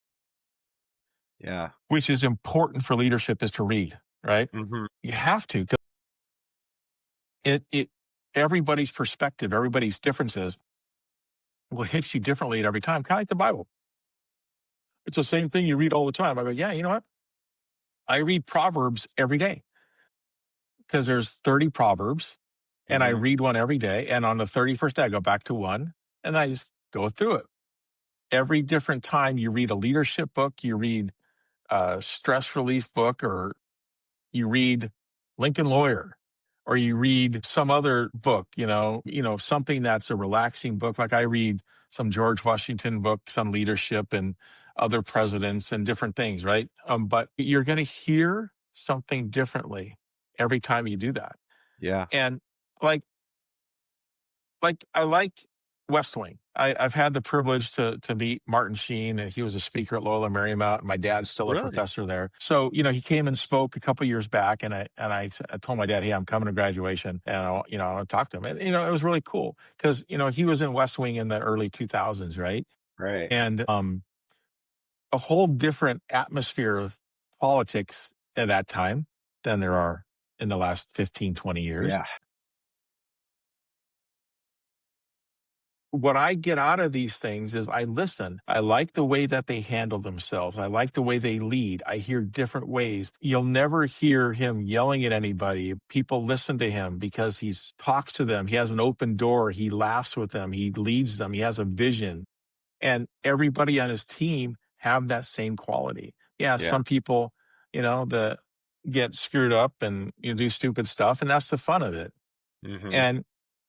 Yeah. which is important for leadership, is to read, right? Mhm. You have to, 'cause it everybody's perspective, everybody's differences will hit you differently at every time, kind of like the Bible. It's the same thing you read all the time. I go, yeah, you know what? I read Proverbs every day because there's 30 Proverbs, and I Mhm. read one every day. And on the 31st day, I go back to one and I just go through it. Every different time you read a leadership book, you read a stress relief book, or you read Lincoln Lawyer, or you read some other book, something that's a relaxing book. Like I read some George Washington books on leadership and other presidents and different things, right? But you're going to hear something differently every time you do that. Yeah. And like, I like West Wing. I've had the privilege to meet Martin Sheen, and he was a speaker at Loyola Marymount. My dad's still a Really? professor there. So, he came and spoke a couple years back, and I told my dad, "Hey, I'm coming to graduation, and I want to talk to him." And it was really cool because he was in West Wing in the early 2000s, right? Right. And a whole different atmosphere of politics at that time than there are in the last 15, 20 years. Yeah. What I get out of these things is I listen. I like the way that they handle themselves. I like the way they lead. I hear different ways. You'll never hear him yelling at anybody. People listen to him because he talks to them. He has an open door. He laughs with them. He leads them. He has a vision. And everybody on his team have that same quality. Yeah, Yeah. some people, that get screwed up and do stupid stuff, and that's the fun of it. Mhm. And,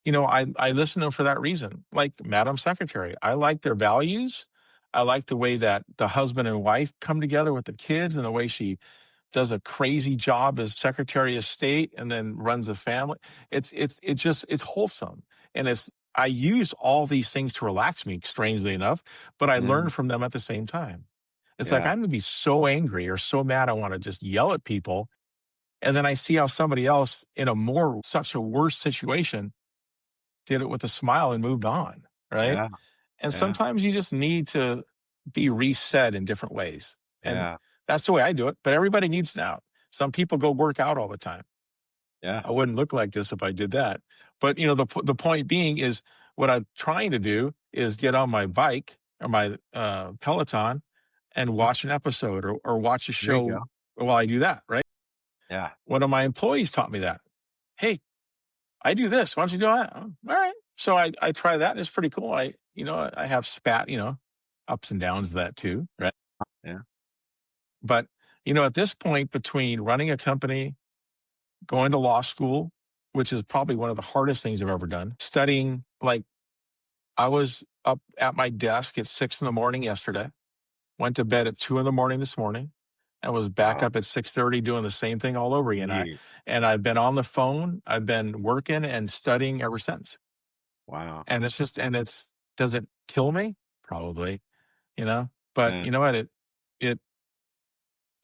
I listen to them for that reason. Like Madam Secretary, I like their values. I like the way that the husband and wife come together with the kids and the way she does a crazy job as Secretary of State and then runs the family. It's wholesome. And I use all these things to relax me, strangely enough, but I learn Mm. from them at the same time. It's like Yeah. I'm gonna be so angry or so mad I want to just yell at people. And then I see how somebody else in such a worse situation did it with a smile and moved on, right? Yeah. And Yeah. sometimes you just need to be reset in different ways. And Yeah. that's the way I do it. But everybody needs to now. Some people go work out all the time. Yeah. I wouldn't look like this if I did that. But the point being is what I'm trying to do is get on my bike or my Peloton and Mhm. watch an episode or watch a There you go. show while I do that, right? Yeah. One of my employees taught me that. Hey, I do this. Why don't you do that? All right. So I try that and it's pretty cool. I have ups and downs of that too, right? Yeah. But, at this point between running a company, going to law school, which is probably one of the hardest things I've ever done, studying, like I was up at my desk at 6 in the morning yesterday, went to bed at 2 in the morning this morning, and was back Wow. up at 6:30 doing the same thing all over again. Ye And I've been on the phone, I've been working and studying ever since. Wow. And does it kill me? Probably, but Yeah. you know what? It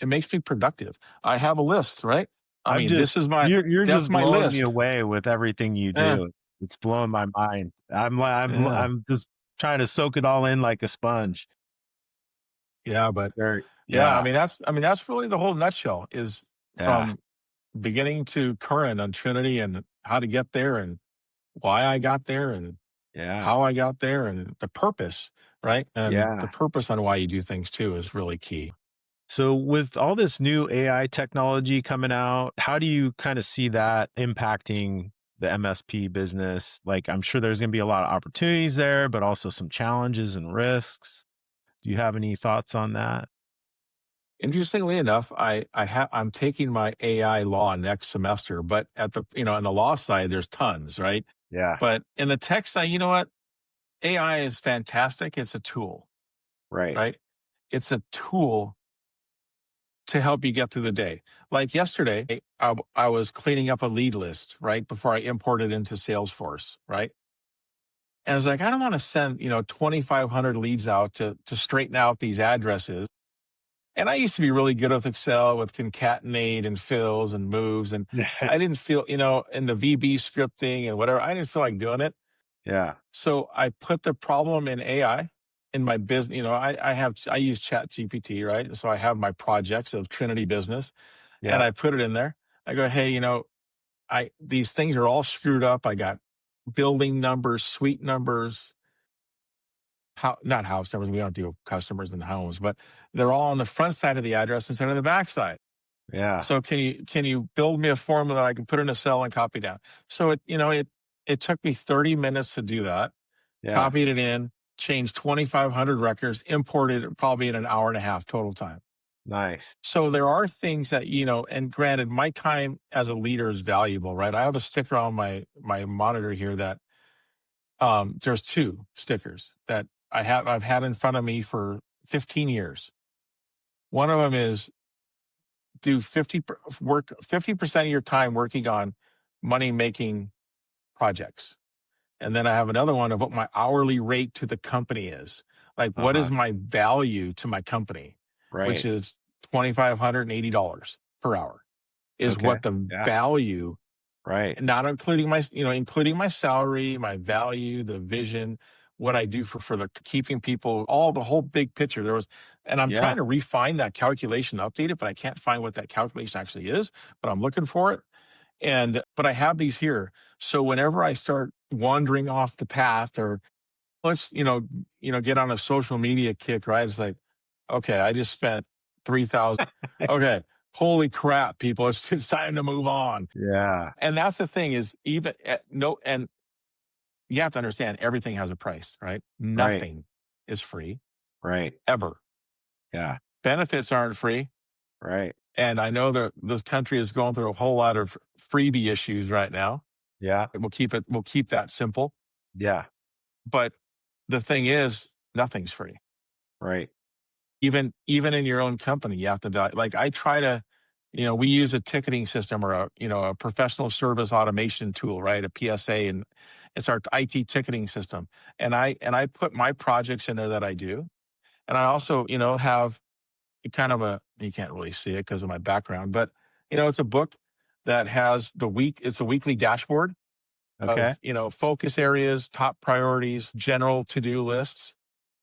it makes me productive. I have a list, right? I I'm mean, just you're that's just my blowing me list. away with everything you Eh, do. It's blowing my mind. yeah, I'm just trying to soak it all in like a sponge. yeah, but Very yeah, yeah. I mean, that's really the whole nutshell is Yeah. from beginning to current on Trinity and how to get there and why I got there and Yeah. how I got there and the purpose, right? And the Yeah. purpose on why you do things too is really key. So with all this new AI technology coming out, how do you kind of see that impacting the MSP business? Like, I'm sure there's going to be a lot of opportunities there, but also some challenges and risks. Do you have any thoughts on that? Interestingly enough, I'm taking my AI law next semester, but at the on the law side, there's tons, right? Yeah. But in the tech side, you know what? AI is fantastic. It's a tool, Right. right? It's a tool to help you get through the day. Like yesterday, I was cleaning up a lead list, right? Before I imported into Salesforce, right? And I was like, I don't want to send, 2,500 leads out to straighten out these addresses. And I used to be really good with Excel with concatenate and fills and moves. And I didn't feel, in the VB scripting and whatever, I didn't feel like doing it. Yeah. So I put the problem in AI in my business. I use Chat GPT, right? So I have my projects of Trinity Business and Yeah. I put it in there. I go, hey, these things are all screwed up. I got building numbers, suite numbers, not house numbers. We don't do customers and homes, but they're all on the front side of the address instead of the back side. Yeah. So can you build me a formula that I can put in a cell and copy down? So it took me 30 minutes to do that. Yeah. Copied it in, changed 2,500 records, imported it probably in an hour and a half total time. Nice. So there are things that, and granted, my time as a leader is valuable, right? I have a sticker on my monitor here that there's two stickers that I've had in front of me for 15 years. One of them is do 50% of your time working on money making projects. And then I have another one of what my hourly rate to the company is. Like, what is Uh-huh. my value to my company, which Right. is $2,580 per hour, is Okay. what the Yeah. value, Right. not including including my salary, my value, the vision. what I do for the keeping people, all the whole big picture. And I'm Yeah. trying to refine that calculation, update it, but I can't find what that calculation actually is, but I'm looking for it. But I have these here. So whenever I start wandering off the path, or let's, get on a social media kick, right? It's like, okay, I just spent 3,000. Okay. Holy crap, people. It's time to move on. Yeah. And that's the thing is even no, and you have to understand everything has a price, right? Right. Nothing is free Right. ever. Yeah. Benefits aren't free. Right. And I know that this country is going through a whole lot of freebie issues right now. Yeah. We'll keep that simple. Yeah. But the thing is, nothing's free. Right. Even in your own company, you have to like I try to, we use a ticketing system or a professional service automation tool, right? A PSA, and it's our IT ticketing system. And I put my projects in there that I do. And I also, have kind of you can't really see it because of my background, but it's a book that has it's a weekly dashboard Okay. of, focus areas, top priorities, general to-do lists.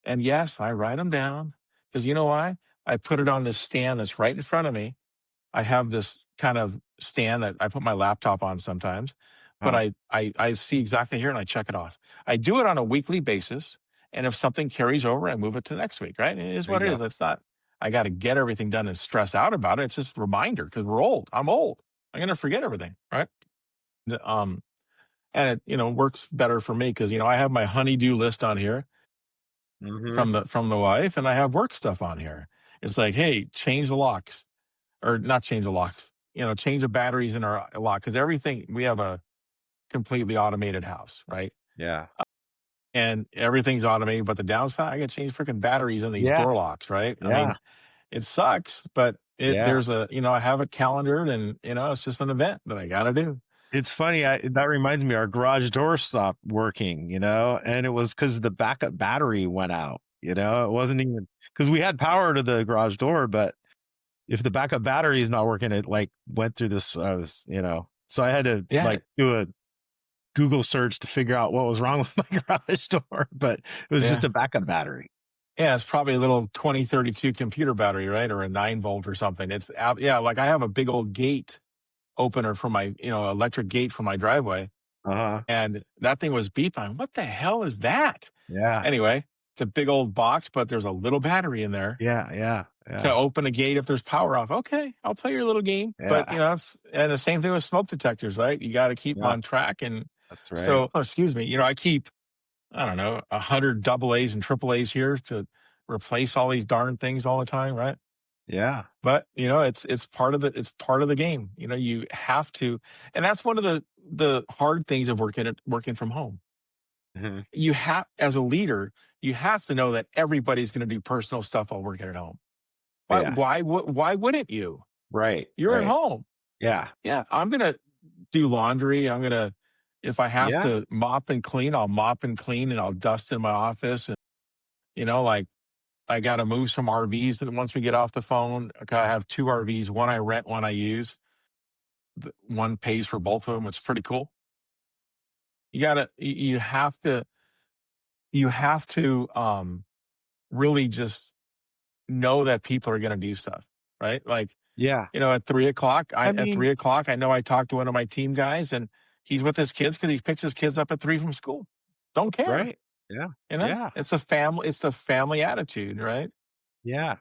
And yes, I write them down because you know why? I put it on this stand that's right in front of me. I have this kind of stand that I put my laptop on sometimes, but Huh. I see exactly here and I check it off. I do it on a weekly basis. And if something carries over, I move it to next week, right? It is There you what it go. is. It's not, I got to get everything done and stress out about it. It's just a reminder because we're old. I'm old. I'm going to forget everything, right? The, and it, works better for me because, I have my honeydew list on here Mhm. from the wife, and I have work stuff on here. It's like, hey, change the locks, or not change the locks, change the batteries in our lock because everything we have a completely automated house, right? Yeah. And everything's automated, but the downside, I got to change freaking batteries in these Yeah. door locks, right? I Yeah. mean, it sucks, but Yeah. there's I have it calendared, and it's just an event that I got to do. It's funny, that reminds me, our garage door stopped working, and it was because the backup battery went out, it wasn't even because we had power to the garage door, but if the backup battery is not working, it like went through this, so I had to Yeah, like do a Google search to figure out what was wrong with my garage door, but it was just yeah. a backup battery. Yeah, it's probably a little 2032 computer battery, right? Or a 9 volt or something. It's out. Yeah, like I have a big old gate opener for my, electric gate for my driveway. Uh-huh. And that thing was beeping. What the hell is that? Yeah. Anyway, it's a big old box, but there's a little battery in there Yeah. Yeah. to Yeah. open a gate if there's power off. Okay, I'll play your little game. But, Yeah. and the same thing with smoke detectors, right? You got to keep them Yeah. on track. And That's right. so, oh, excuse me, I keep, I don't know, 100 double A's and triple A's here to replace all these darn things all the time, right? Yeah. But, it's part of the game. You have to, and that's one of the hard things of working from home. Mhm. You have, as a leader, you have to know that everybody's going to do personal stuff while working at home. Yeah. Why wouldn't you? Right. You're at Right. home. Yeah. Yeah, I'm going to do laundry. I'm going to, if I have Yeah. to mop and clean, I'll mop and clean, and I'll dust in my office. And, like I got to move some RVs. And once we get off the phone, okay, I have two RVs. One I rent, one I use. One pays for both of them. It's pretty cool. You have to really just know that people are going to do stuff, right? Like, Yeah. at 3 o'clock, I at mean, 3 o'clock, I know I talked to one of my team guys, and he's with his kids because he picks his kids up at 3 from school. Don't care. right. Yeah. You know, Yeah. it's the family attitude, right? Yeah.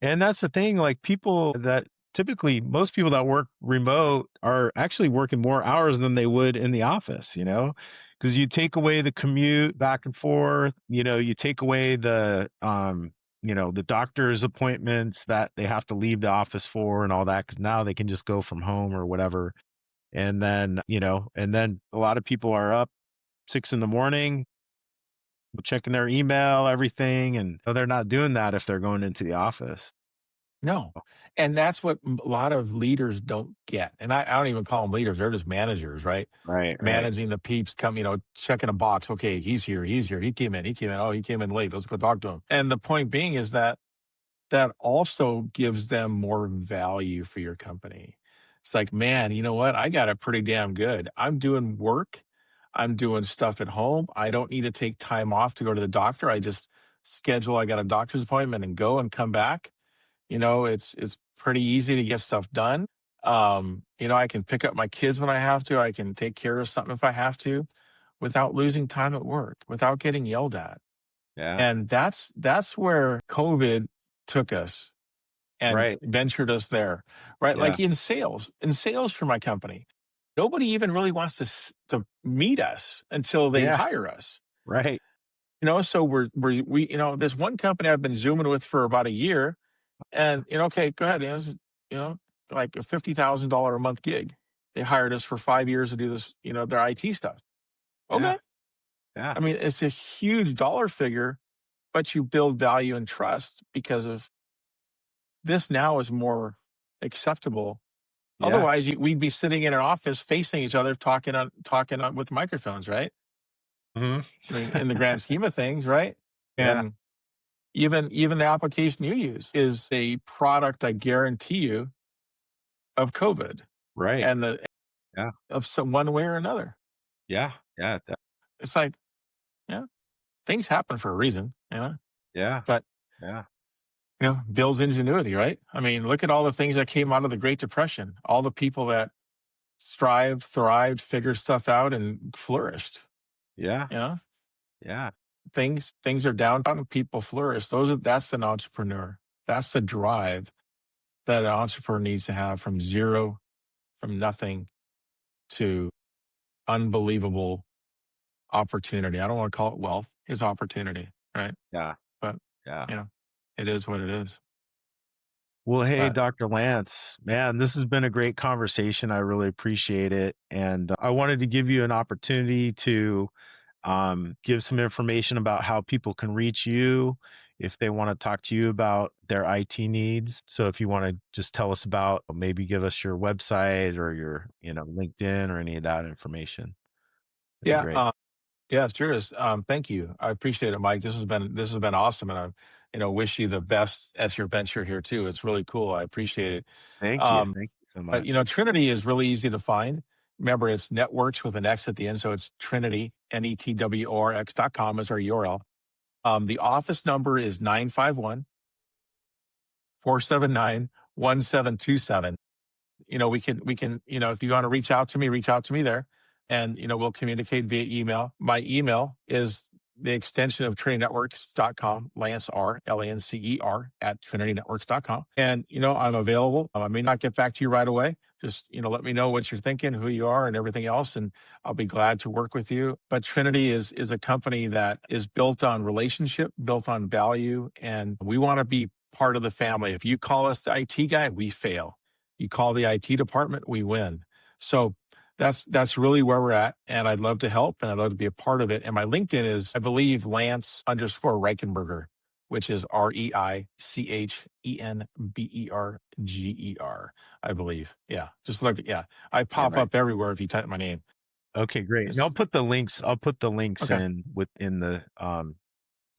And that's the thing, like people that typically most people that work remote are actually working more hours than they would in the office, because you take away the commute back and forth, you take away the doctor's appointments that they have to leave the office for and all that, because now they can just go from home or whatever. And then a lot of people are up 6 in the morning checking their email, everything, and they're not doing that if they're going into the office. No. And that's what a lot of leaders don't get. And I don't even call them leaders. They're just managers, right? Right, right. Managing the peeps come, checking a box. Okay, he's here. He's here. He came in. He came in. Oh, he came in late. Let's go talk to him. And the point being is that also gives them more value for your company. It's like, man, you know what? I got it pretty damn good. I'm doing work. I'm doing stuff at home. I don't need to take time off to go to the doctor. I just schedule, I got a doctor's appointment and go and come back. It's pretty easy to get stuff done. I can pick up my kids when I have to. I can take care of something if I have to without losing time at work, without getting yelled at. Yeah. And that's where COVID took us and Right. ventured us there, right? Yeah. Like in sales for my company, nobody even really wants to meet us until they Yeah. hire us. Right. So there's one company I've been Zooming with for about a year, and okay, go ahead. This is, you know, like a $50,000 a month gig. They hired us for 5 years to do this, their IT stuff. Yeah. Okay. Yeah. I mean, it's a huge dollar figure, but you build value and trust because of this now is more acceptable. Yeah. Otherwise, we'd be sitting in an office facing each other, talking on with microphones, right? Mhm. I mean, in the grand scheme of things, right? Yeah. And even the application you use is a product, I guarantee you, of COVID Right. and the Yeah. of some one way or another. Yeah. Yeah. It's like, yeah, things happen for a reason, Yeah. but Yeah. builds ingenuity, right? I mean, look at all the things that came out of the Great Depression, all the people that strived, thrived, figured stuff out, and flourished. Yeah. You know, Yeah. things are down and people flourish. That's an entrepreneur. That's the drive that an entrepreneur needs to have from zero, from nothing to unbelievable opportunity. I don't want to call it wealth, it's opportunity, right? Yeah. But Yeah. you know, it is what it is. Well, hey, But Dr. Lance, man, this has been a great conversation. I really appreciate it. And I wanted to give you an opportunity to give some information about how people can reach you if they want to talk to you about their IT needs. So if you want to just tell us about, maybe give us your website or your, LinkedIn or any of that information, that'd be yeah, great. yeah, sure is. Thank you. I appreciate it, Mike. This has been awesome, and I, wish you the best at your venture here too. It's really cool. I appreciate it. Thank you. Um, Thank you so but much. Trinity is really easy to find. Remember, it's networks with an X at the end, so it's Trinity networx.com is our URL. The office number is 951-479-1727. We can, if you want to reach out to me there, and we'll communicate via email. My email is the extension of trinitynetworks.com, Lance R, Lancer at trinitynetworks.com. And I'm available. I may not get back to you right away. Just let me know what you're thinking, who you are, and everything else, and I'll be glad to work with you. But Trinity is a company that is built on relationship, built on value, and we want to be part of the family. If you call us the IT guy, we fail. You call the IT department, we win. So that's really where we're at. And I'd love to help and I'd love to be a part of it. And my LinkedIn is, I believe, Lance underscore Reichenberger, which is Reichenberger, I believe. Yeah. Just look, yeah. I Yeah, pop right. up everywhere if you type my name. Okay, great. And It's I'll put the links okay. in the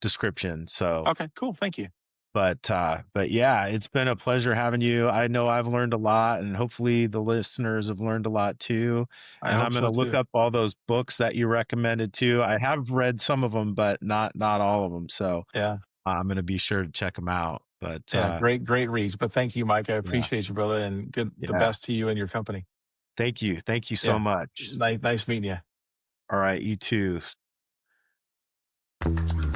description. So, Okay, cool. Thank you. but yeah, it's been a pleasure having you. I know I've learned a lot, and hopefully the listeners have learned a lot too. I And hope I'm going to so look too. up all those books that you recommended too. I have read some of them, but not all of them. So Yeah. I'm going to be sure to check them out. But Yeah. Great reads. But thank you, Mike. I yeah, appreciate you, brother, and the yeah. best to you and your company. Thank you so Yeah. much. Nice meeting you. All right, you too.